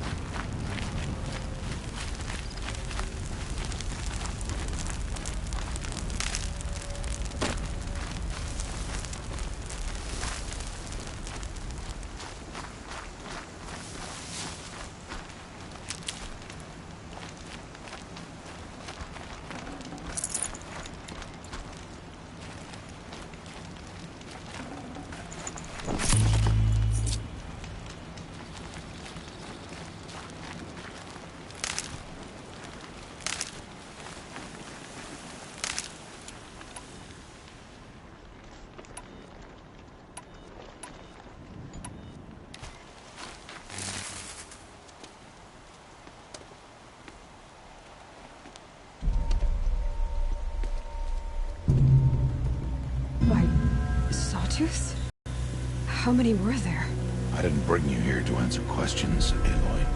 How many were there?
I didn't bring you here to answer questions, Aloy.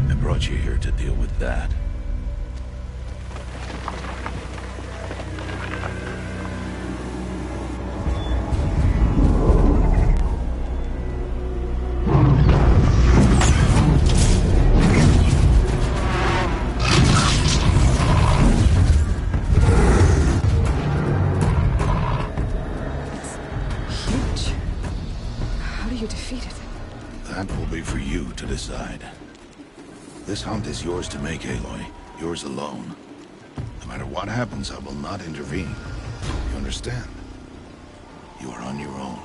I brought you here to deal with that. Decide. This hunt is yours to make, Aloy. Yours alone. No matter what happens, I will not intervene. You understand? You are on your own.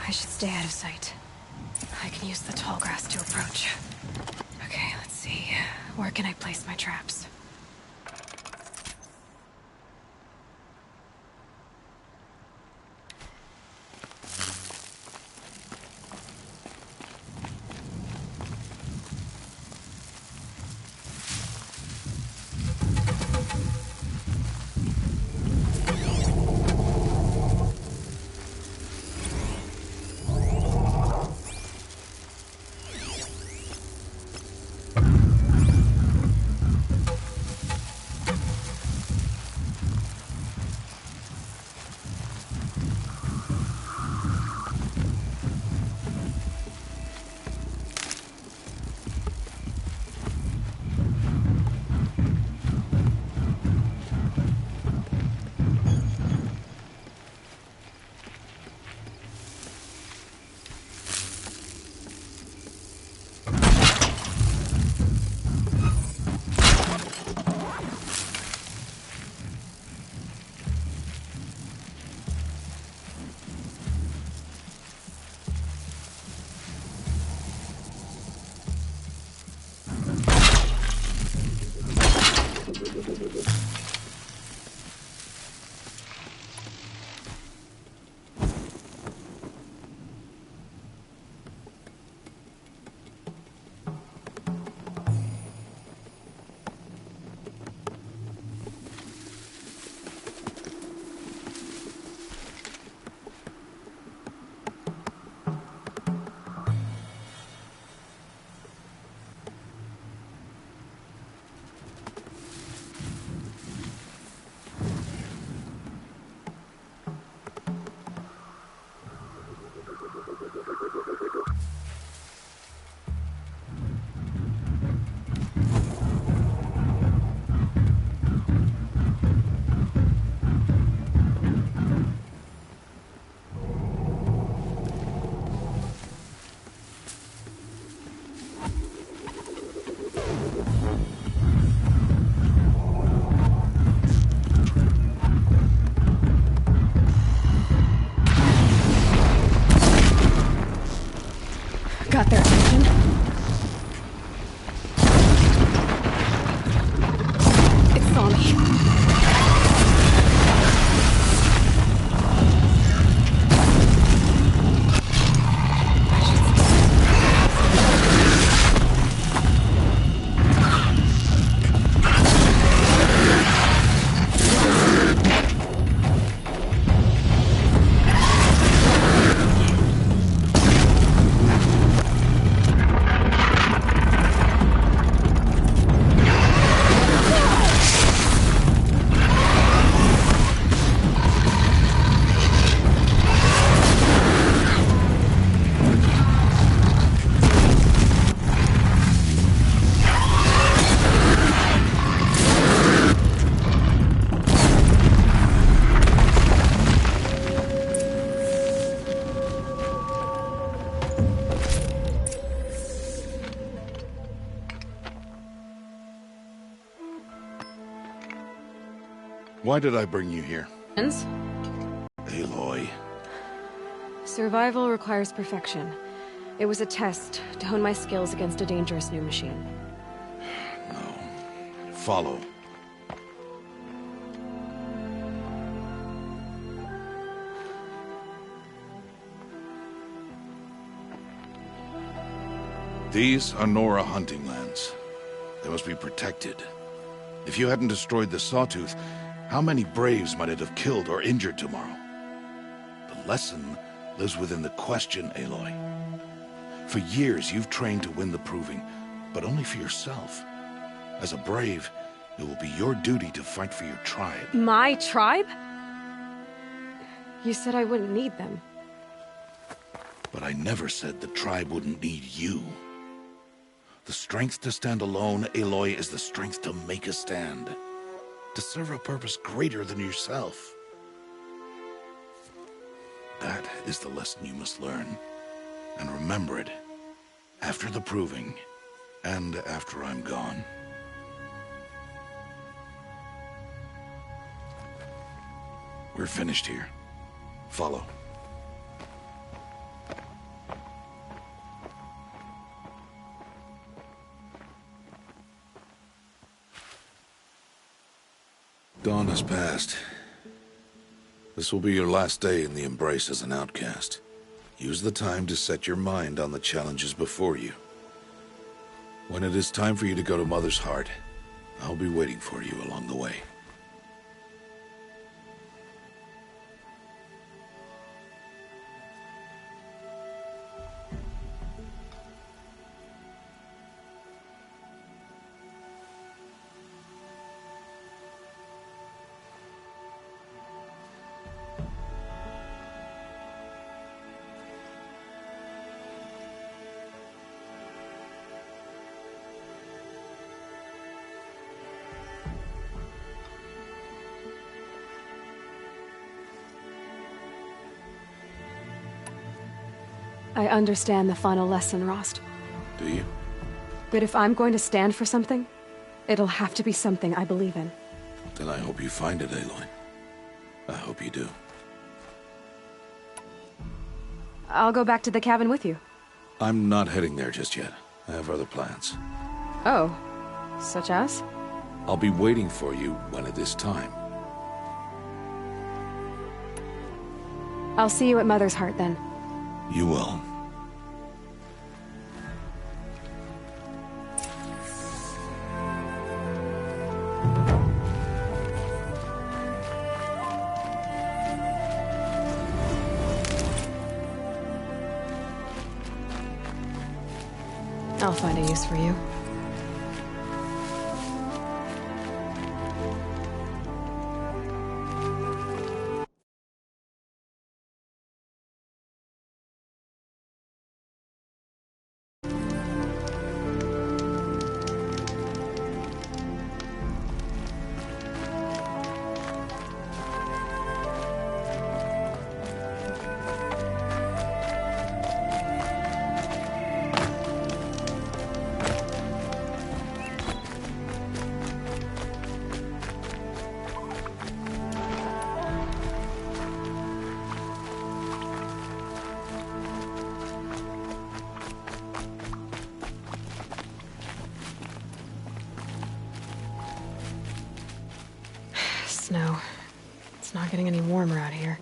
I should stay out of sight. I can use the tall grass to approach. Okay, let's see. Where can I place my traps?
Why did I bring you here?
Friends?
Aloy.
Survival requires perfection. It was a test to hone my skills against a dangerous new machine.
No. Follow. These are Nora hunting lands. They must be protected. If you hadn't destroyed the Sawtooth, how many Braves might it have killed or injured tomorrow? The lesson lives within the question, Aloy. For years, you've trained to win the Proving, but only for yourself. As a Brave, it will be your duty to fight for your tribe.
My tribe? You said I wouldn't need them.
But I never said the tribe wouldn't need you. The strength to stand alone, Aloy, is the strength to make a stand. To serve a purpose greater than yourself. That is the lesson you must learn. And remember it. After the Proving. And after I'm gone. We're finished here. Follow. Dawn has passed. This will be your last day in the Embrace as an outcast. Use the time to set your mind on the challenges before you. When it is time for you to go to Mother's Heart, I'll be waiting for you along the way.
I understand the final lesson, Rost.
Do you?
But if I'm going to stand for something, it'll have to be something I believe in.
Then I hope you find it, Aloy. I hope you do.
I'll go back to the cabin with you.
I'm not heading there just yet. I have other plans.
Oh, such as?
I'll be waiting for you when it is time.
I'll see you at Mother's Heart then.
You will.
I'll find a use for you. Snow. It's not getting any warmer out here.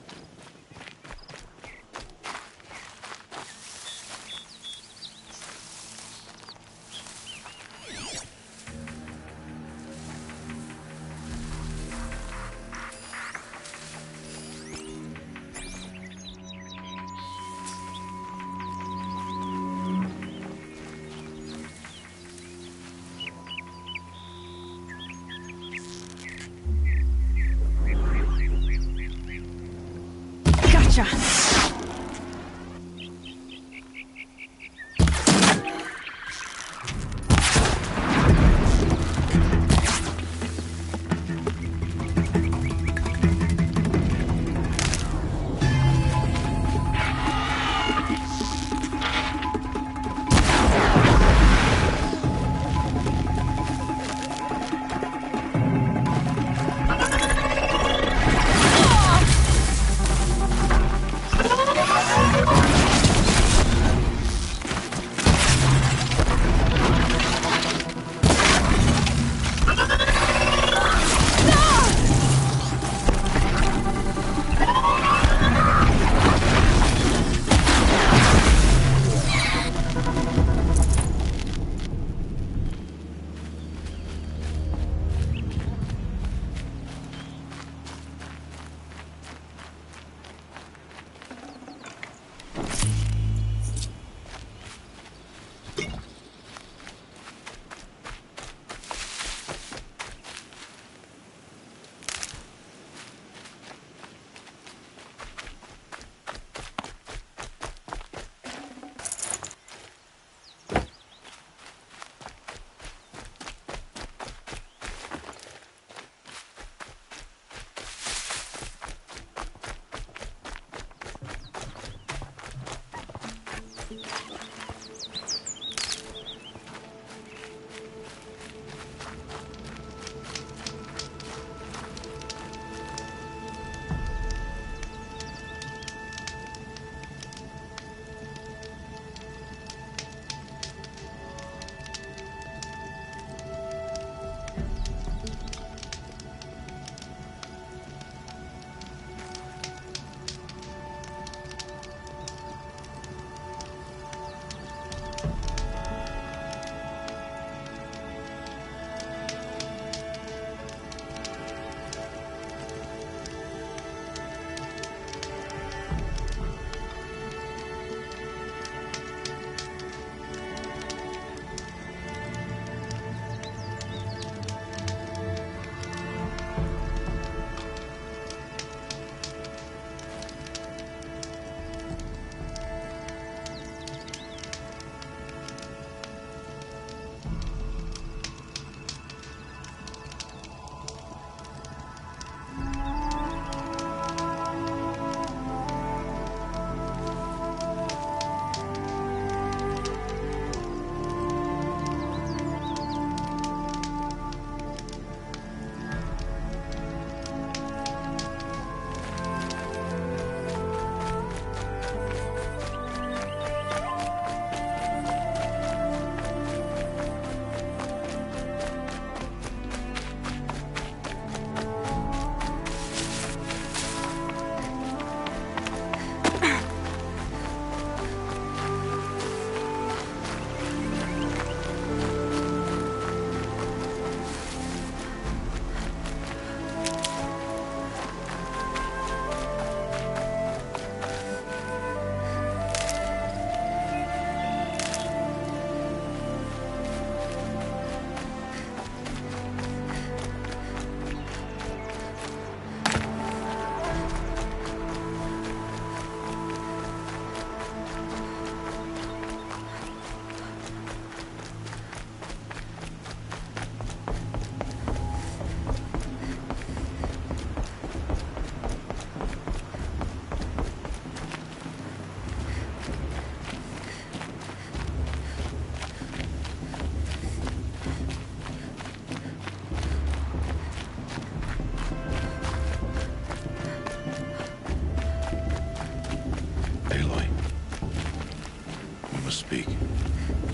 Gotcha!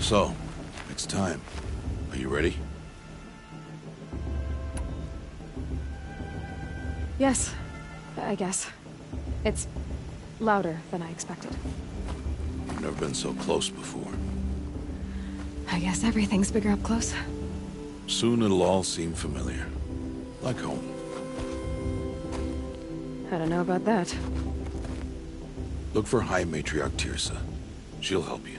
So, it's time. Are you ready?
Yes, I guess. It's louder than I expected.
You've never been so close before.
I guess everything's bigger up close.
Soon it'll all seem familiar. Like home.
I don't know about that.
Look for High Matriarch Tirsa. She'll help you.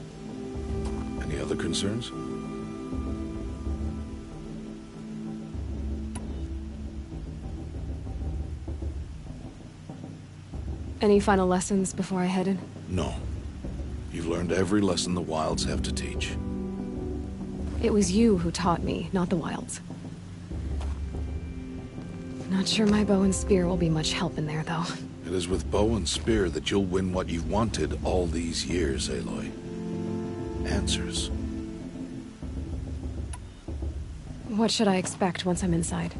Any other concerns?
Any final lessons before I head in?
No. You've learned every lesson the Wilds have to teach.
It was you who taught me, not the Wilds. Not sure my bow and spear will be much help in there, though.
It is with bow and spear that you'll win what you've wanted all these years, Aloy. Answers.
What should I expect once I'm inside?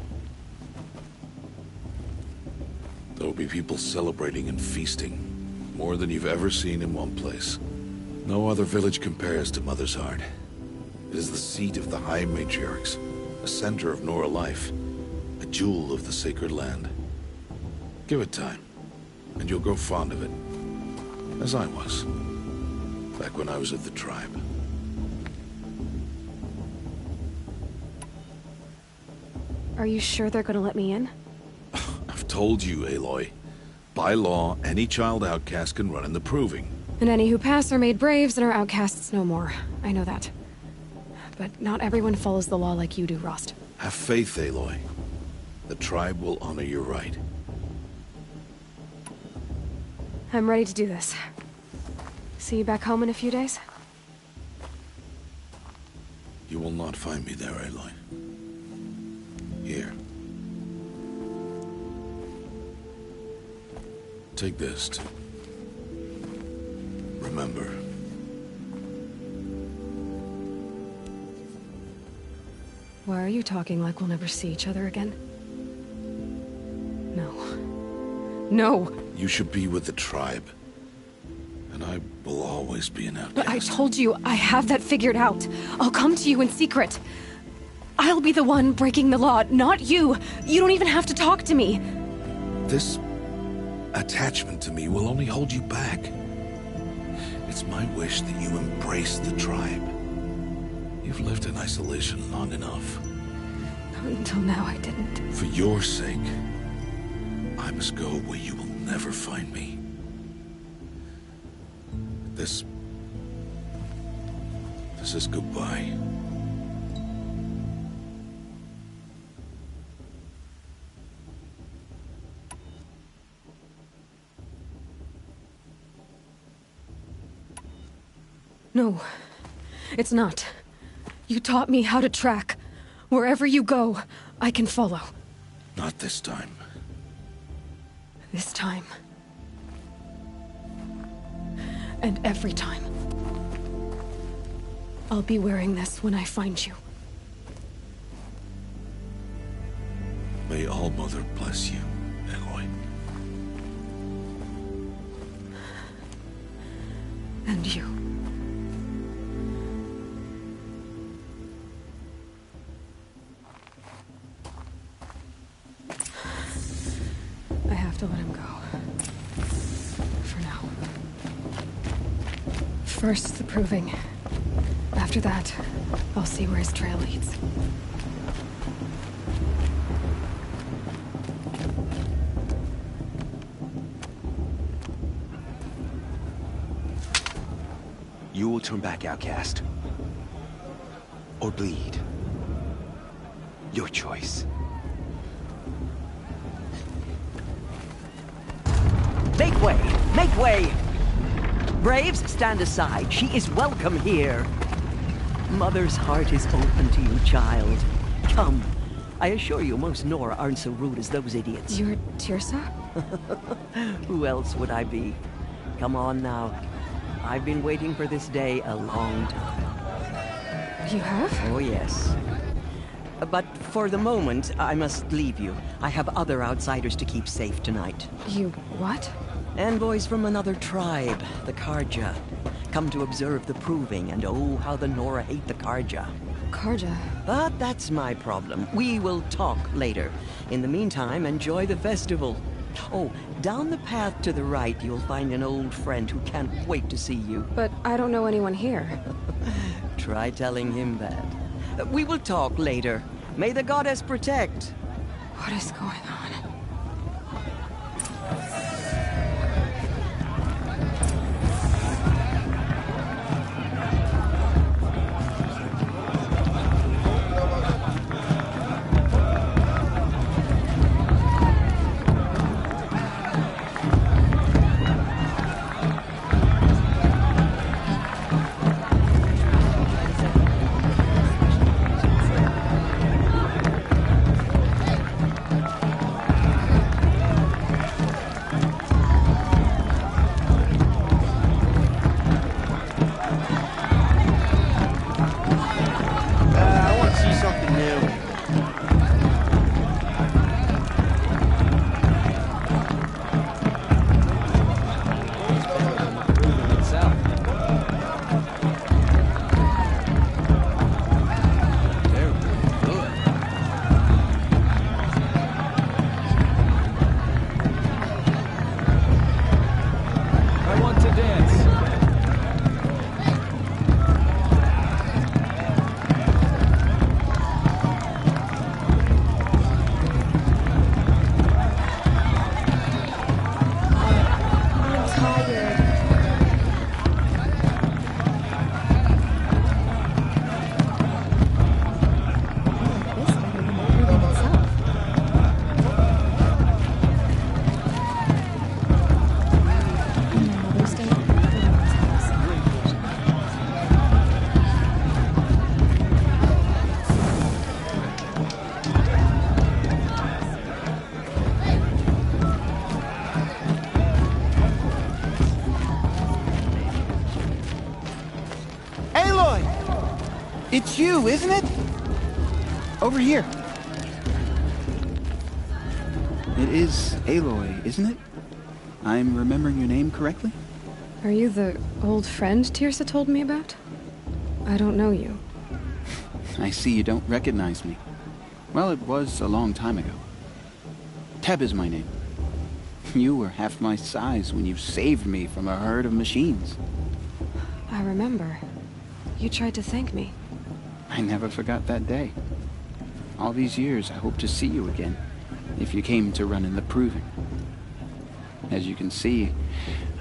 There will be people celebrating and feasting. More than you've ever seen in one place. No other village compares to Mother's Heart. It is the seat of the High Matriarchs, a center of Nora life, a jewel of the sacred land. Give it time, and you'll grow fond of it. As I was, back when I was of the tribe.
Are you sure they're gonna let me in?
I've told you, Aloy. By law, any child outcast can run in the Proving.
And any who pass are made braves and are outcasts no more. I know that. But not everyone follows the law like you do, Rost.
Have faith, Aloy. The tribe will honor your right.
I'm ready to do this. See you back home in a few days?
You will not find me there, Aloy. Here. Take this to remember.
Why are you talking like we'll never see each other again? No. No!
You should be with the tribe. And I will always be an outcast.
But I told you, I have that figured out. I'll come to you in secret. I'll be the one breaking the law, not you. You don't even have to talk to me.
This attachment to me will only hold you back. It's my wish that you embrace the tribe. You've lived in isolation long enough.
Until now, I didn't.
For your sake, I must go where you will never find me. This is goodbye.
No, it's not. You taught me how to track. Wherever you go, I can follow.
Not this time.
This time. And every time. I'll be wearing this when I find you.
May All-Mother bless you, Aloy.
And you. I have to let him go. For now. First, the Proving. After that, I'll see where his trail leads.
You will turn back, outcast. Or bleed. Your choice.
Make way! Make way! Braves, stand aside. She is welcome here. Mother's heart is open to you, child. Come. I assure you, most Nora aren't so rude as those idiots.
You're Tirsa?
Who else would I be? Come on now. I've been waiting for this day a long time.
You have?
Oh, yes. But for the moment, I must leave you. I have other outsiders to keep safe tonight.
You what?
Envoys from another tribe, the Karja. come to observe the proving, and oh, how the Nora hate the Karja.
Karja?
But that's my problem. We will talk later. In the meantime, enjoy the festival. Oh, down the path to the right, you'll find an old friend who can't wait to see you.
But I don't know anyone here.
Try telling him that. We will talk later. May the goddess protect.
What is going on?
It's you, isn't it? Over here. It is Aloy, isn't it? I'm remembering your name correctly?
Are you the old friend Tirsa told me about? I don't know you.
I see you don't recognize me. Well, it was a long time ago. Teb is my name. You were half my size when you saved me from a herd of machines.
I remember. You tried to thank me.
I never forgot that day. All these years, I hope to see you again, if you came to run in the proving. As you can see,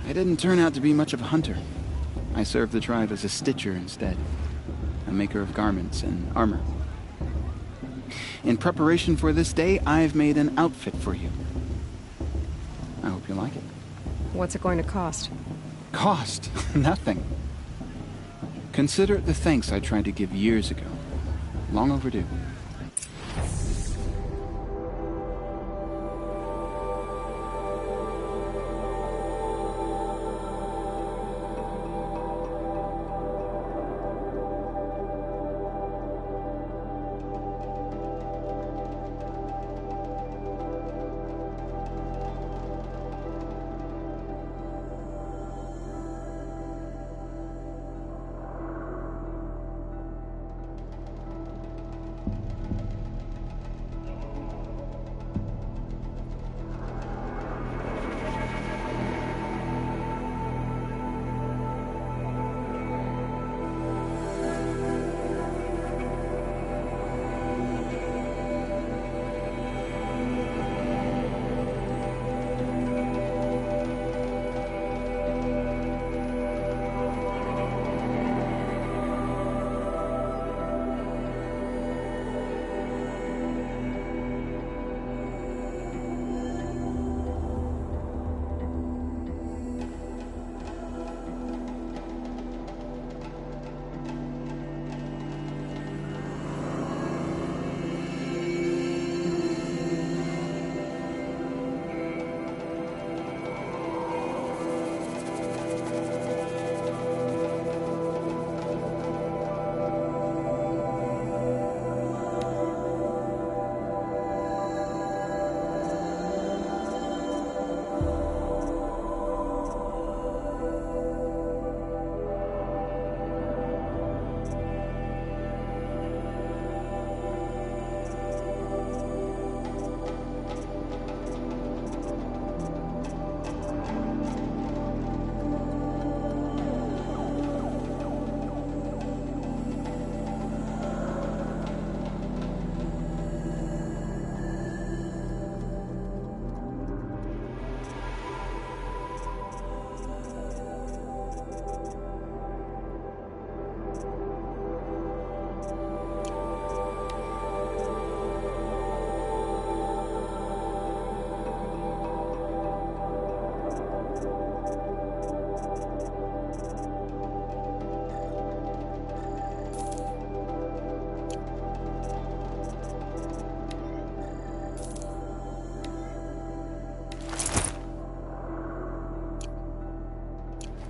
I didn't turn out to be much of a hunter. I served the tribe as a stitcher instead, a maker of garments and armor. In preparation for this day, I've made an outfit for you. I hope you like it.
What's it going to cost?
Cost? Nothing. Consider it the thanks I tried to give years ago. Long overdue.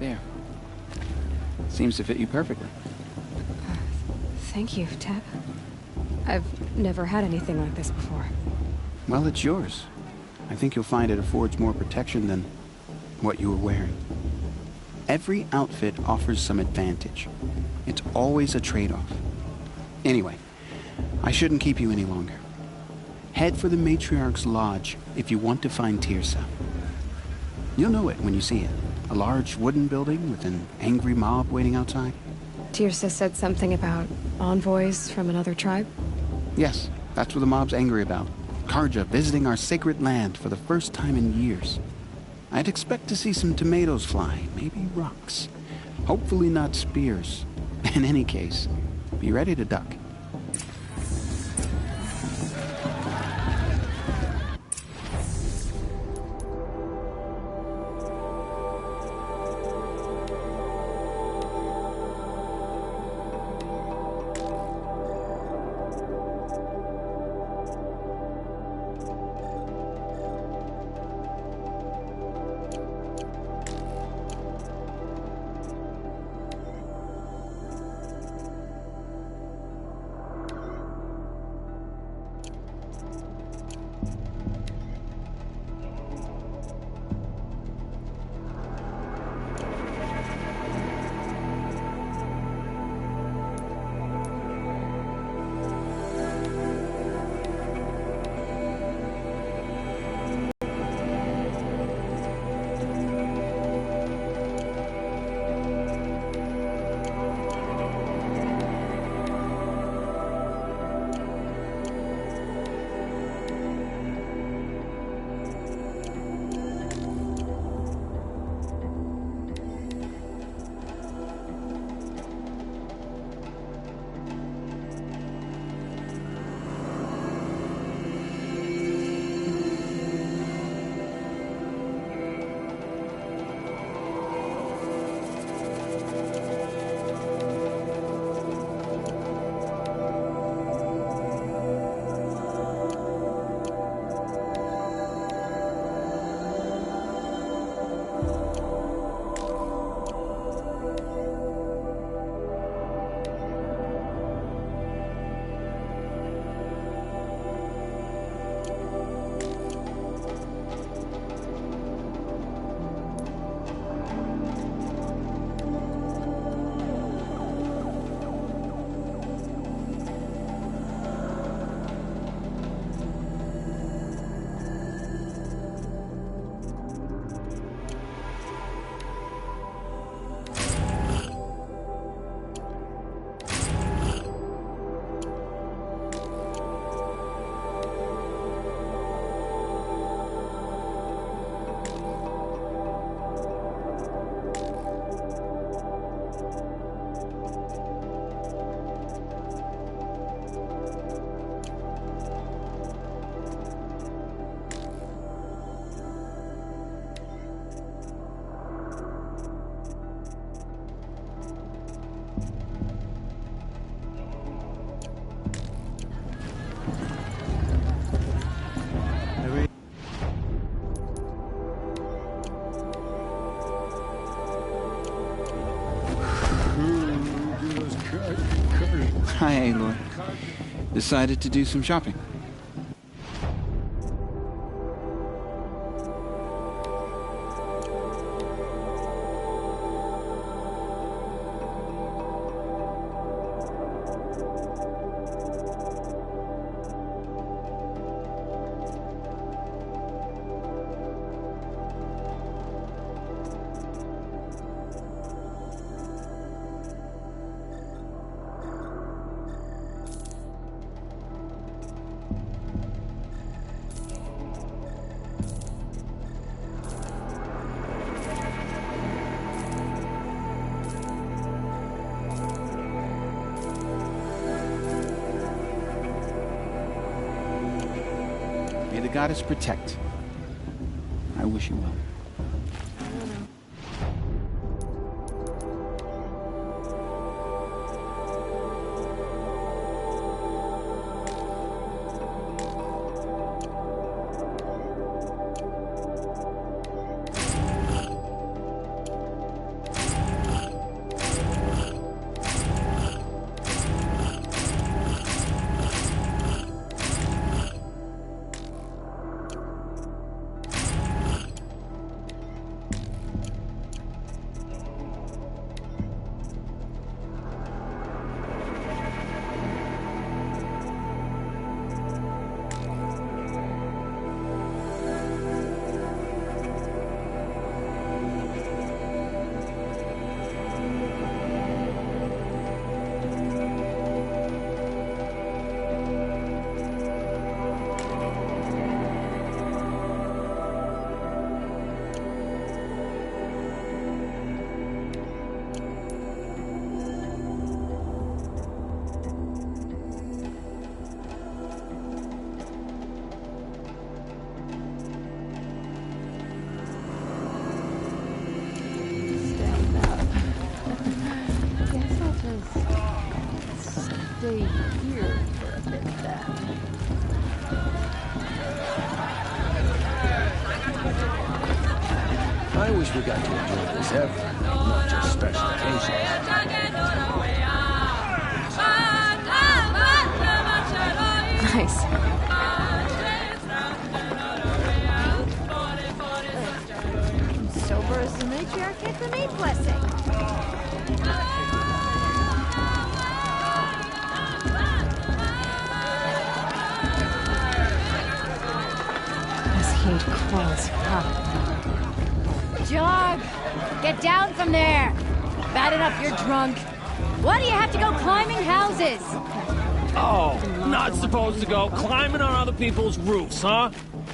There. Seems to fit you perfectly.
Thank you, Teb. I've never had anything like this before.
Well, it's yours. I think you'll find it affords more protection than what you were wearing. Every outfit offers some advantage. It's always a trade-off. Anyway, I shouldn't keep you any longer. Head for the Matriarch's Lodge if you want to find Tirsa. You'll know it when you see it. A large wooden building with an angry mob waiting outside.
Tirsa said something about envoys from another tribe?
Yes, that's what the mob's angry about. Karja visiting our sacred land for the first time in years. I'd expect to see some tomatoes fly, maybe rocks. Hopefully not spears. In any case, be ready to duck. Hi, Aloy. Decided to do some shopping. May the goddess protect. I wish you well.
I wish we got to enjoy this every night, not just special occasions.
Nice.
Sober as the matriarch gets the maid blessing.
This heat crawls up.
Jog! Get down from there! Bad enough you're drunk. Why do you have to go climbing houses?
Oh, not supposed to go climbing on other people's roofs, huh?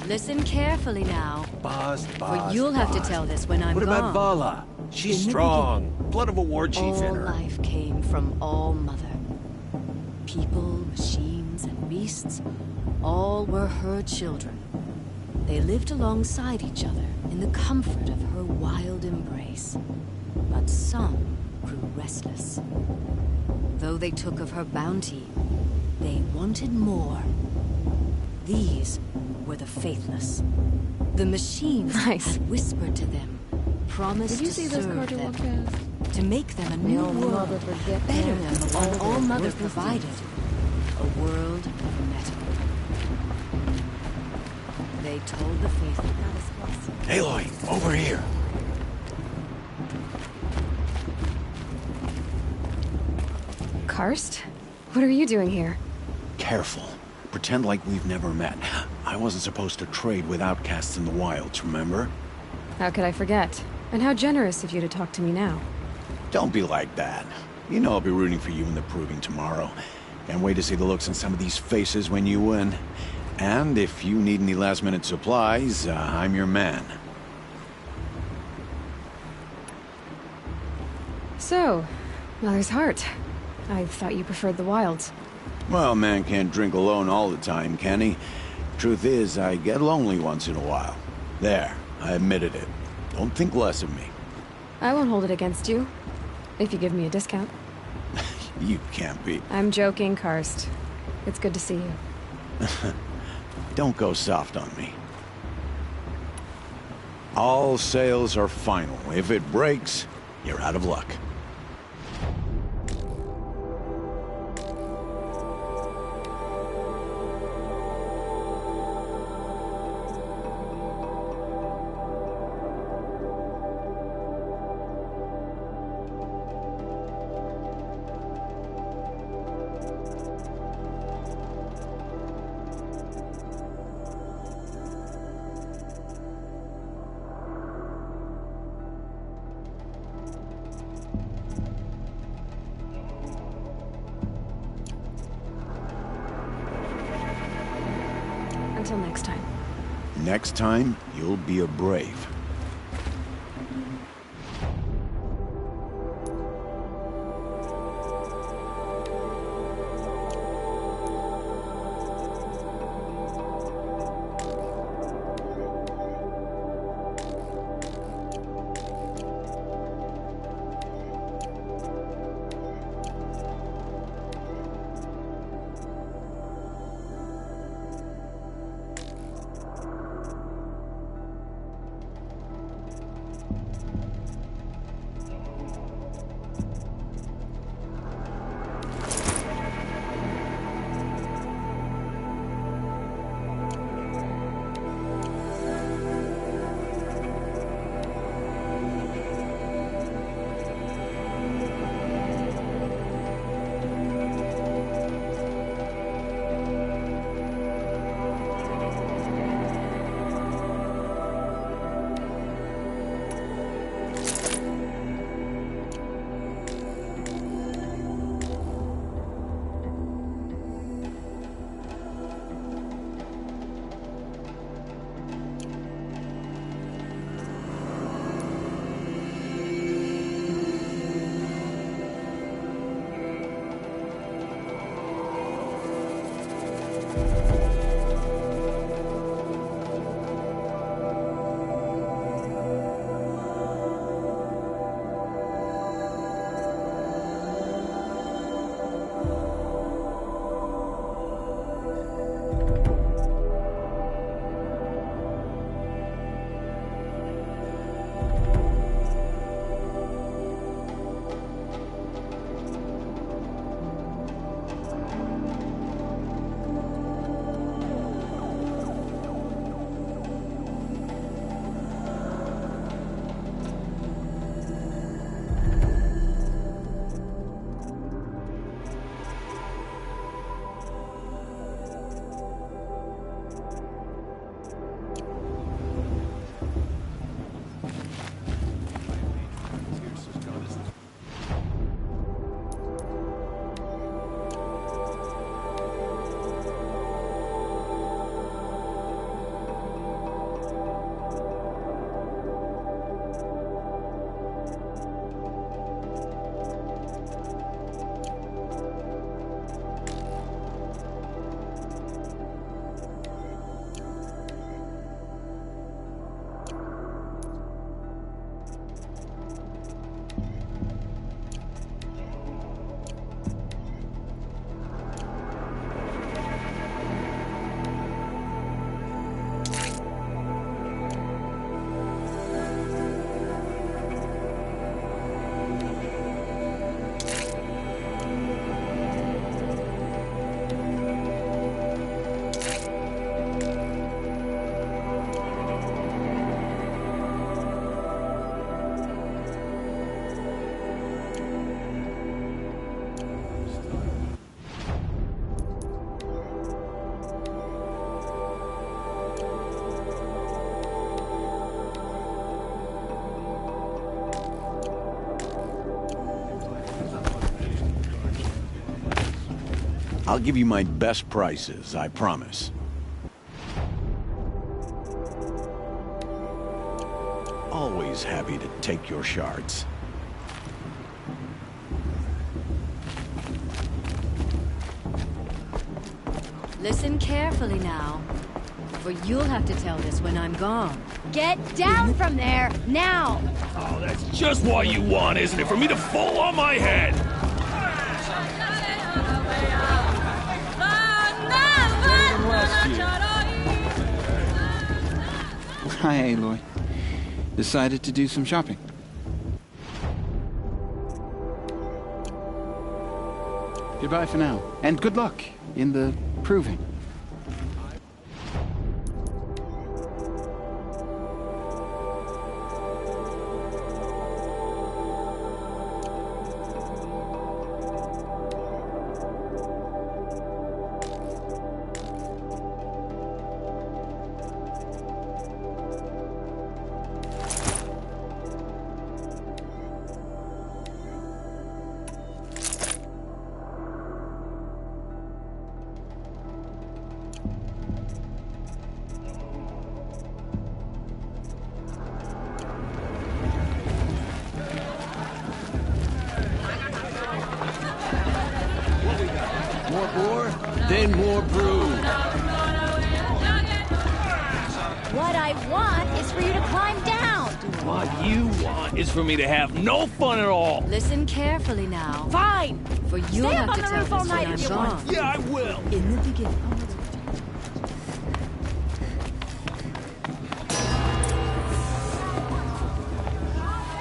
Listen carefully now.
Boss.
For you'll have to tell this when I'm
What
gone.
about Vala? She's strong. Blood of a war chief
All
in her.
life came from All Mother. People, machines, and beasts, all were her children. They lived alongside each other in the comfort of her wild embrace. But some grew restless. Though they took of her bounty, they wanted more. These were the faithless. The machines had whispered to them, promised
Did you
to
see this
serve
carter
them,
walk past?
to make them a new world, better than the one All Mother provided. A world of metal. They told the faithful.
Aloy, over here.
Karst? What are you doing here?
Careful. Pretend like we've never met. I wasn't supposed to trade with outcasts in the wilds, remember?
How could I forget? And how generous of you to talk to me now.
Don't be like that. You know I'll be rooting for you in the proving tomorrow. Can't wait to see the looks on some of these faces when you win. And if you need any last-minute supplies, I'm your man.
So, Mother's Heart. I thought you preferred the wilds.
Well, man can't drink alone all the time, can he? Truth is, I get lonely once in a while. There, I admitted it. Don't think less of me.
I won't hold it against you. If you give me a discount.
You can't be.
I'm joking, Karst. It's good to see you.
Don't go soft on me. All sales are final. If it breaks, you're out of luck.
Until next time.
Next time, you'll be a brave. I'll give you my best prices, I promise. Always happy to take your shards.
Listen carefully now, for you'll have to tell this when I'm gone.
Get down from there, now!
Oh, that's just what you want, isn't it? For me to fall on my head!
Hi, Aloy. Decided to do some shopping. Goodbye for now, and good luck in the proving.
More boar, then more brew.
What I want is for you to climb down!
What you want is for me to have no fun at all.
Listen carefully now.
Fine!
For you'll
Stay
have
up
to
on the
tell
roof all
this when
night
I'm
if you
gone.
want.
Yeah, I will.
In the beginning.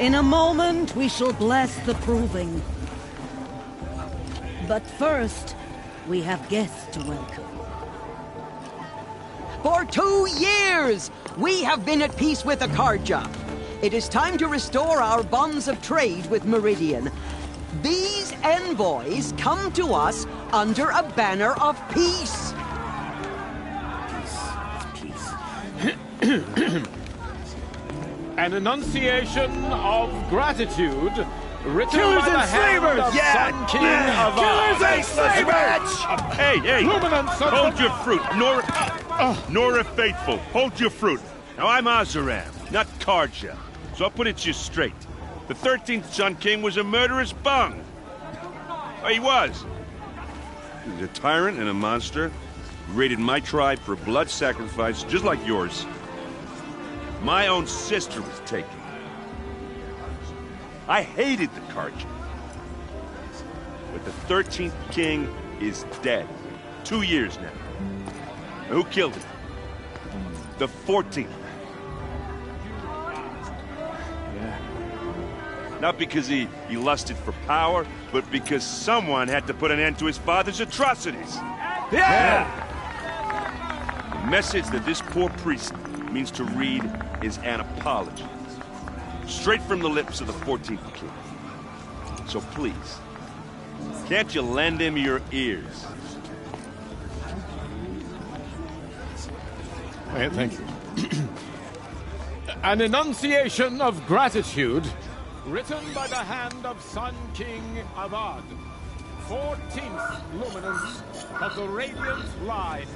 In a moment, we shall bless the proving. But first, we have guests to welcome.
For 2 years, we have been at peace with Akarja. It is time to restore our bonds of trade with Meridian. These envoys come to us under a banner of peace.
An enunciation of gratitude written
Killers
by the
and
hand
slavers!
of
Yeah!
Sun King
Yeah!
of
Killers and slavers!
Hey, hey!
Luminance of
Hold your fruit,
Nora Faithful, hold your fruit. Now, I'm Azaram, not Karja, so I'll put it to you straight. The 13th Sun King was a murderous bung. Oh, he was. He was a tyrant and a monster. He raided my tribe for blood sacrifice, just like yours. My own sister was taken. I hated the Karja. But the 13th King is dead. 2 years now. Who killed him? The 14th.
Yeah.
Not because he lusted for power, but because someone had to put an end to his father's atrocities.
Yeah!
The message that this poor priest means to read is an apology. Straight from the lips of the 14th King. So please, can't you lend him your ears?
Thank you.
An enunciation of gratitude written by the hand of Sun King Avad, 14th luminance of the Radiant Line.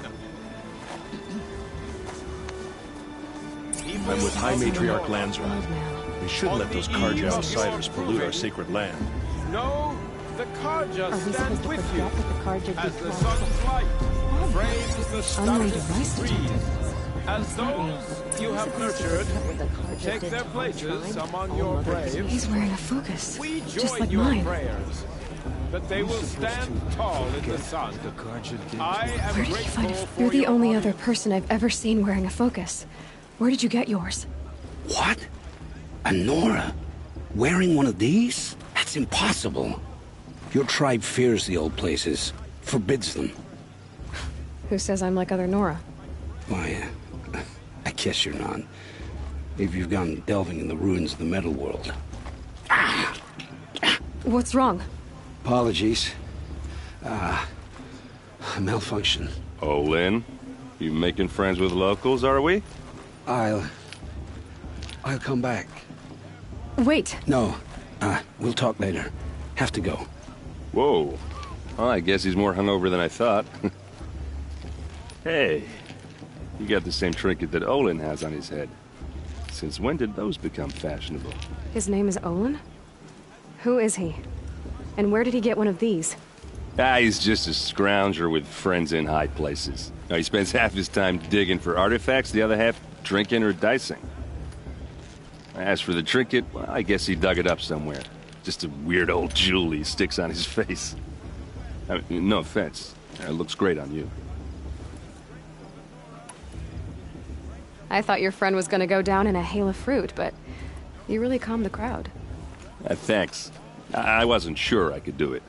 I'm with High Matriarch Lansra. We shouldn't let those Karja outsiders pollute our sacred land.
No, the Karja
Are we
stand
supposed to
with
forget
you
that the Karja
as the
did
sun's light frames the
Unnamed
stoutest
device
trees,
detected.
as those you have nurtured take their places among your braves.
He's wearing a focus,
We
just
join
like
your
mine.
prayers that they will stand tall in the sun. I am
Where did you find
grateful
it?
for
You're the
your
only other person I've ever seen wearing a focus. Where did you get yours?
What? A Nora? Wearing one of these? That's impossible. Your tribe fears the old places, forbids them.
Who says I'm like other Nora?
Why, I guess you're not. If you've gone delving in the ruins of the metal world.
What's wrong?
Apologies. Malfunction.
Oh, Lynn? You making friends with locals, are we?
I'll come back.
Wait.
No. We'll talk later. Have to go.
Whoa. Well, I guess he's more hungover than I thought. Hey, you got the same trinket that Olin has on his head. Since when did those become fashionable?
His name is Olin? Who is he? And where did he get one of these?
He's just a scrounger with friends in high places. Now, he spends half his time digging for artifacts, the other half drinking or dicing. As for the trinket, well, I guess he dug it up somewhere. Just a weird old jewel he sticks on his face. I mean, no offense. It looks great on you.
I thought your friend was gonna go down in a hail of fruit, but you really calmed the crowd.
Thanks. I wasn't sure I could do it.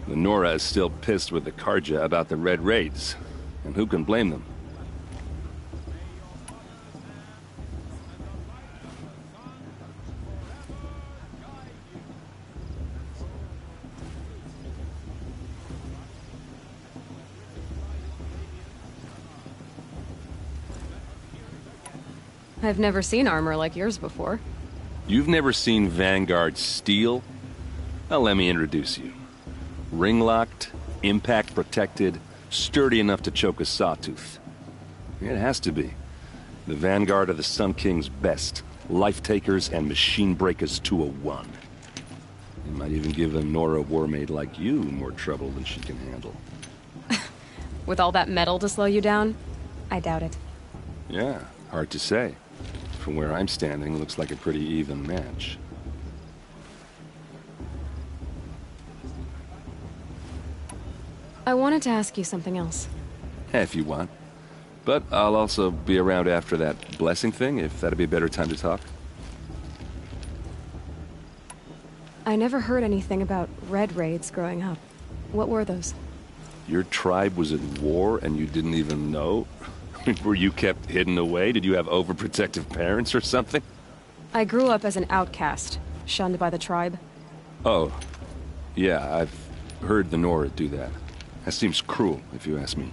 The Nora is still pissed with the Karja about the Red Raids, and who can blame them?
I've never seen armor like yours before.
You've never seen Vanguard steel? Well, let me introduce you. Ring-locked, impact-protected, sturdy enough to choke a sawtooth. It has to be. The Vanguard of the Sun King's best. Life-takers and machine-breakers to a one. It might even give a Nora warmaid like you more trouble than she can handle.
With all that metal to slow you down? I doubt it.
Yeah, hard to say. From where I'm standing, looks like a pretty even match.
I wanted to ask you something else.
If you want. But I'll also be around after that blessing thing, if that'd be a better time to talk.
I never heard anything about Red Raids growing up. What were those?
Your tribe was at war and you didn't even know? Were you kept hidden away? Did you have overprotective parents or something?
I grew up as an outcast, shunned by the tribe.
Oh. Yeah, I've heard the Nora do that. That seems cruel, if you ask me.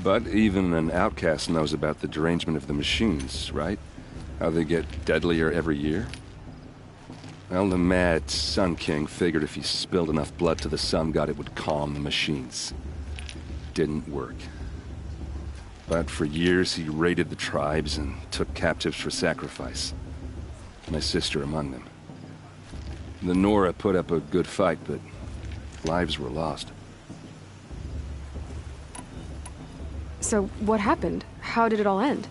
But even an outcast knows about the derangement of the machines, right? How they get deadlier every year? Well, the mad Sun King figured if he spilled enough blood to the Sun God, it would calm the machines. Didn't work. But for years, he raided the tribes and took captives for sacrifice. My sister among them. The Nora put up a good fight, but lives were lost.
So, what happened? How did it all end?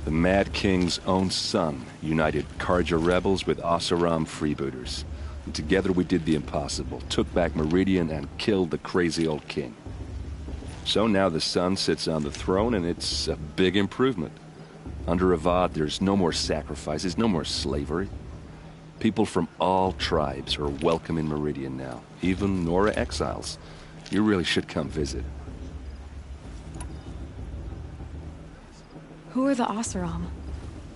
The Mad King's own son united Karja rebels with Oseram freebooters. And together we did the impossible, took back Meridian and killed the crazy old king. So now the Sun sits on the throne, and it's a big improvement. Under Avad, there's no more sacrifices, no more slavery. People from all tribes are welcome in Meridian now, even Nora exiles. You really should come visit.
Who are the Oseram?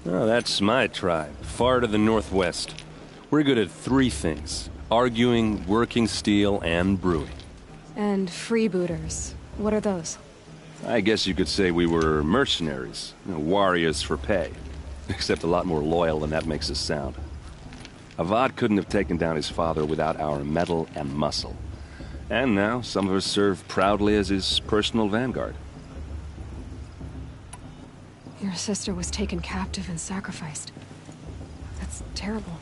Oh, that's my tribe, far to the northwest. We're good at three things: arguing, working steel, and brewing.
And freebooters. What are those?
I guess you could say we were mercenaries, warriors for pay. Except a lot more loyal than that makes us sound. Avad couldn't have taken down his father without our metal and muscle. And now, some of us serve proudly as his personal vanguard.
Your sister was taken captive and sacrificed. That's terrible.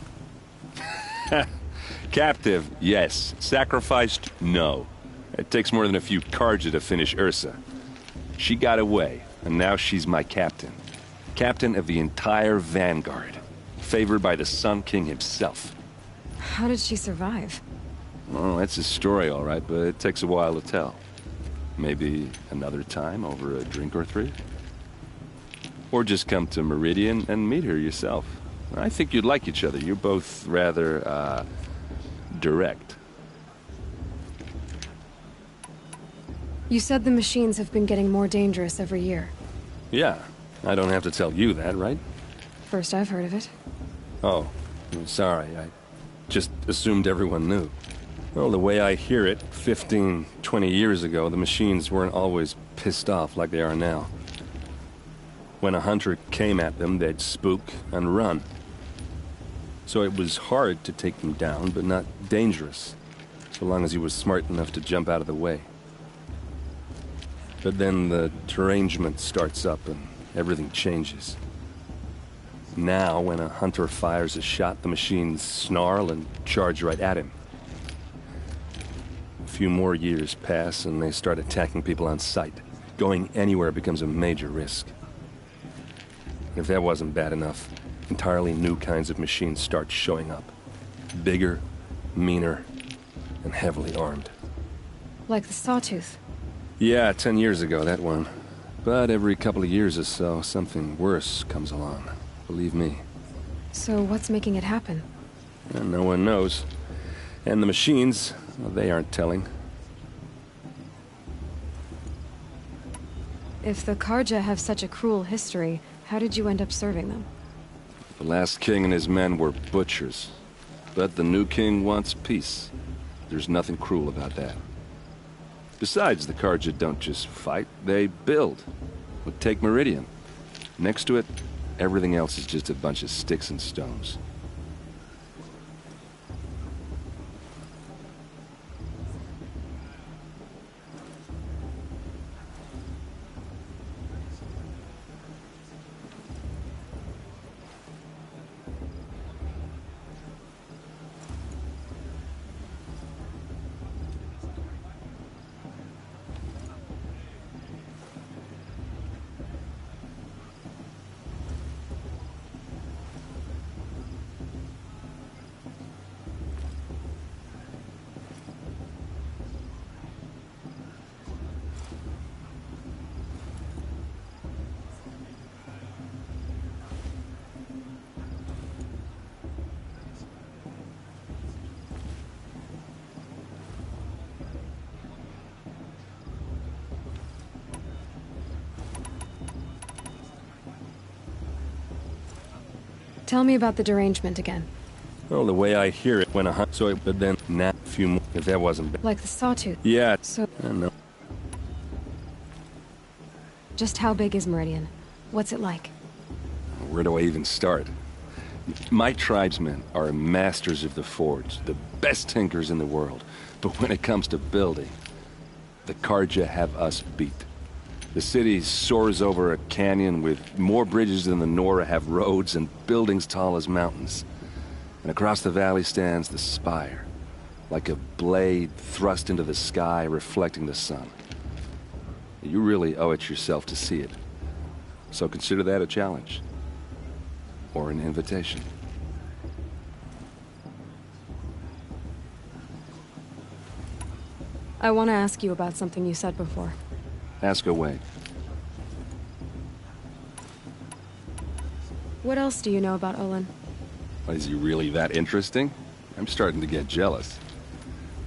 Captive, yes. Sacrificed, no. It takes more than a few Carja to finish Ursa. She got away, and now she's my captain. Captain of the entire vanguard. Favored by the Sun King himself.
How did she survive?
Well, that's a story, all right, but it takes a while to tell. Maybe another time over a drink or three? Or just come to Meridian and meet her yourself. I think you'd like each other. You're both rather, direct.
You said the machines have been getting more dangerous every year.
Yeah, I don't have to tell you that, right?
First I've heard of it.
Oh, I'm sorry. I just assumed everyone knew. Well, the way I hear it, 15, 20 years ago, the machines weren't always pissed off like they are now. When a hunter came at them, they'd spook and run. So it was hard to take them down, but not dangerous, so long as he was smart enough to jump out of the way. But then the derangement starts up and everything changes. Now, when a hunter fires a shot, the machines snarl and charge right at him. A few more years pass and they start attacking people on sight. Going anywhere becomes a major risk. If that wasn't bad enough, entirely new kinds of machines start showing up. Bigger, meaner, and heavily armed.
Like the Sawtooth.
Yeah, 10 years ago, that one. But every couple of years or so, something worse comes along. Believe me.
So what's making it happen?
And no one knows. And the machines, well, they aren't telling.
If the Carja have such a cruel history, how did you end up serving them?
The last king and his men were butchers. But the new king wants peace. There's nothing cruel about that. Besides, the Carja don't just fight, they build. But take Meridian. Next to it, everything else is just a bunch of sticks and stones.
Tell me about the derangement again.
Well, the way I hear it, when a hunt, so but then now a few more, if that wasn't bad.
Like the Sawtooth.
Yeah,
so
I don't know.
Just how big is Meridian? What's it like?
Where do I even start? My tribesmen are masters of the forge, the best tinkers in the world. But when it comes to building, the Carja have us beat. The city soars over a canyon with more bridges than the Nora have roads and buildings tall as mountains. And across the valley stands the spire, like a blade thrust into the sky reflecting the sun. You really owe it yourself to see it. So consider that a challenge. Or an invitation.
I want to ask you about something you said before.
Ask away.
What else do you know about Olin?
Is he really that interesting? I'm starting to get jealous.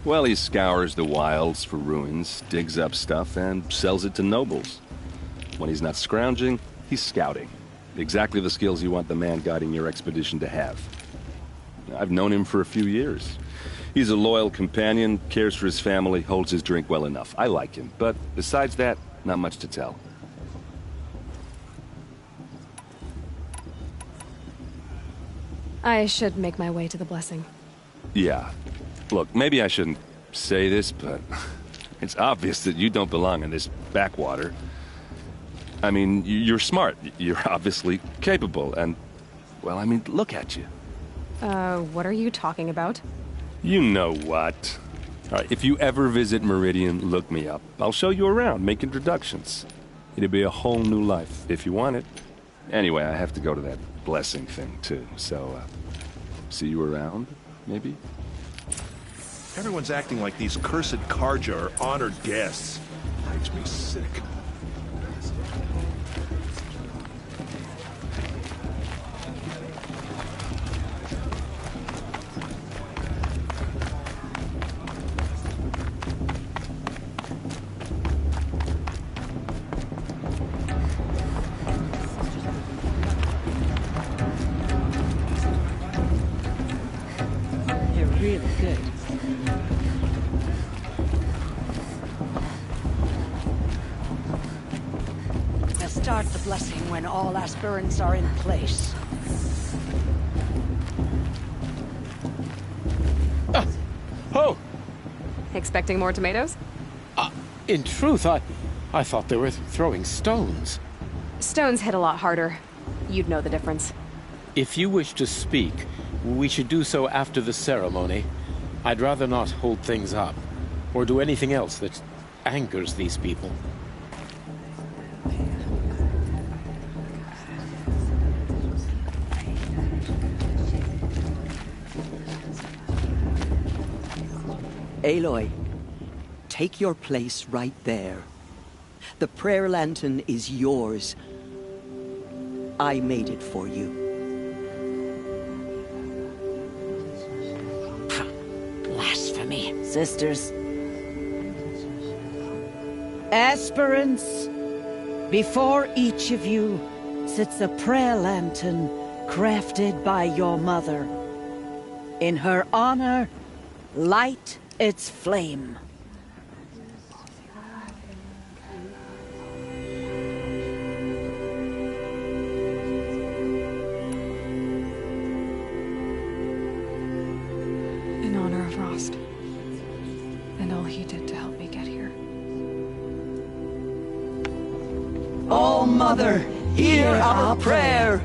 Well, he scours the wilds for ruins, digs up stuff, and sells it to nobles. When he's not scrounging, he's scouting. Exactly the skills you want the man guiding your expedition to have. I've known him for a few years. He's a loyal companion, cares for his family, holds his drink well enough. I like him, but besides that, Not much to tell.
I should make my way to the blessing.
Yeah. Look, maybe I shouldn't say this, but it's obvious that you don't belong in this backwater. I mean, you're smart. You're obviously capable, and, well, I mean, look at you.
What are you talking about?
You know what. All right, if you ever visit Meridian, look me up. I'll show you around, make introductions. It'll be a whole new life, if you want it. Anyway, I have to go to that blessing thing, too, so, see you around, maybe?
Everyone's acting like these cursed Karja are honored guests. Makes me sick.
You're really good.
They'll start the blessing when all aspirants are in place.
Oh!
Expecting more tomatoes?
In truth, I thought they were throwing stones.
Stones hit a lot harder. You'd know the difference.
If you wish to speak, we should do so after the ceremony. I'd rather not hold things up, or do anything else that angers these people.
Aloy, take your place right there. The prayer lantern is yours. I made it for you.
Blasphemy, sisters. Aspirants, before each of you sits a prayer lantern crafted by your mother. In her honor, light its flame.
In honor of Rost. And all he did to help me get here.
Oh, Mother, hear our prayer.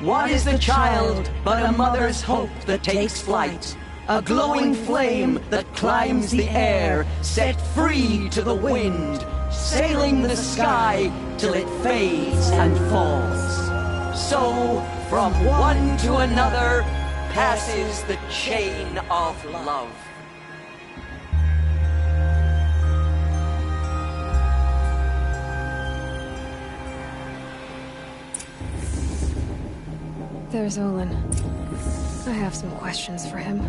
What is the child but a mother's hope that takes flight? A glowing flame that climbs the air, set free to the wind, sailing the sky till it fades and falls. So, from one to another, passes the chain of love.
There's Olin. I have some questions for him.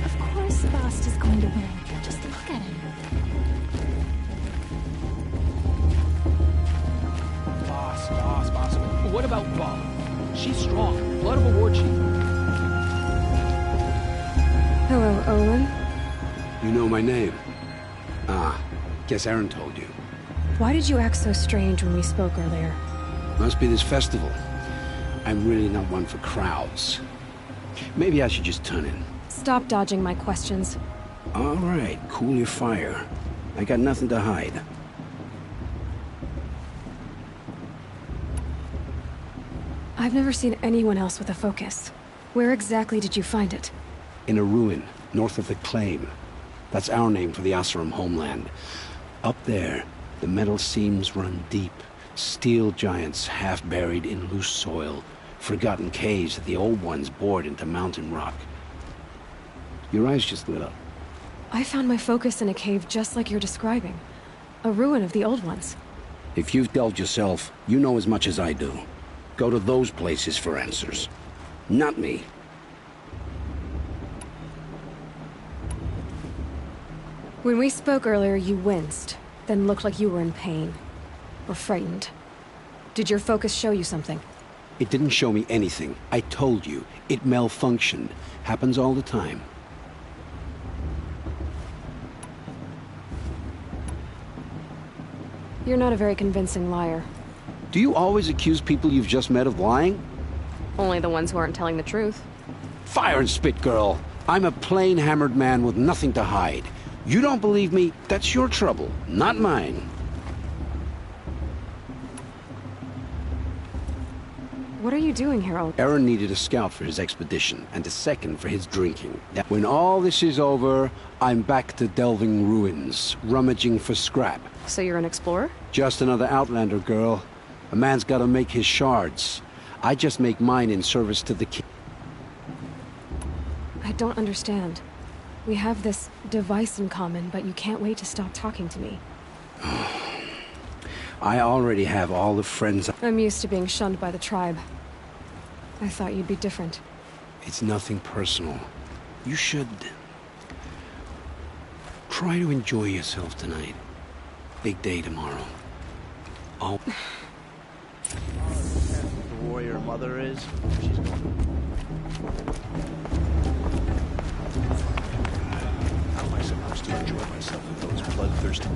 Of course Bast is going to win. Just look at him.
Boss. What about Bob? She's strong. Blood of a war chief.
Hello, Olin.
You know my name? Guess Aaron told you.
Why did you act so strange when we spoke earlier?
Must be this festival. I'm really not one for crowds. Maybe I should just turn in.
Stop dodging my questions.
All right, cool your fire. I got nothing to hide.
I've never seen anyone else with a focus. Where exactly did you find it?
In a ruin, north of the Claim. That's our name for the Oseram homeland. Up there, the metal seams run deep. Steel giants half buried in loose soil. Forgotten caves that the old ones bored into mountain rock. Your eyes just lit up.
I found my focus in a cave just like you're describing. A ruin of the old ones.
If you've delved yourself, you know as much as I do. Go to those places for answers. Not me.
When we spoke earlier, you winced, then looked like you were in pain. Or frightened. Did your focus show you something?
It didn't show me anything. I told you. It malfunctioned. Happens all the time.
You're not a very convincing liar.
Do you always accuse people you've just met of lying?
Only the ones who aren't telling the truth.
Fire and spit, girl. I'm a plain hammered man with nothing to hide. You don't believe me? That's your trouble, not mine.
What are you doing here, Old?
Aaron needed a scout for his expedition, and a second for his drinking. When all this is over, I'm back to delving ruins, rummaging for scrap.
So you're an explorer?
Just another Outlander, girl. A man's gotta make his shards. I just make mine in service to the king.
I don't understand. We have this device in common, but you can't wait to stop talking to me.
I already have all the friends.
I'm used to being shunned by the tribe. I thought you'd be different.
It's nothing personal. You should try to enjoy yourself tonight. Big day tomorrow. Oh.
The warrior mother is. She's How am I supposed to enjoy myself with those bloodthirsty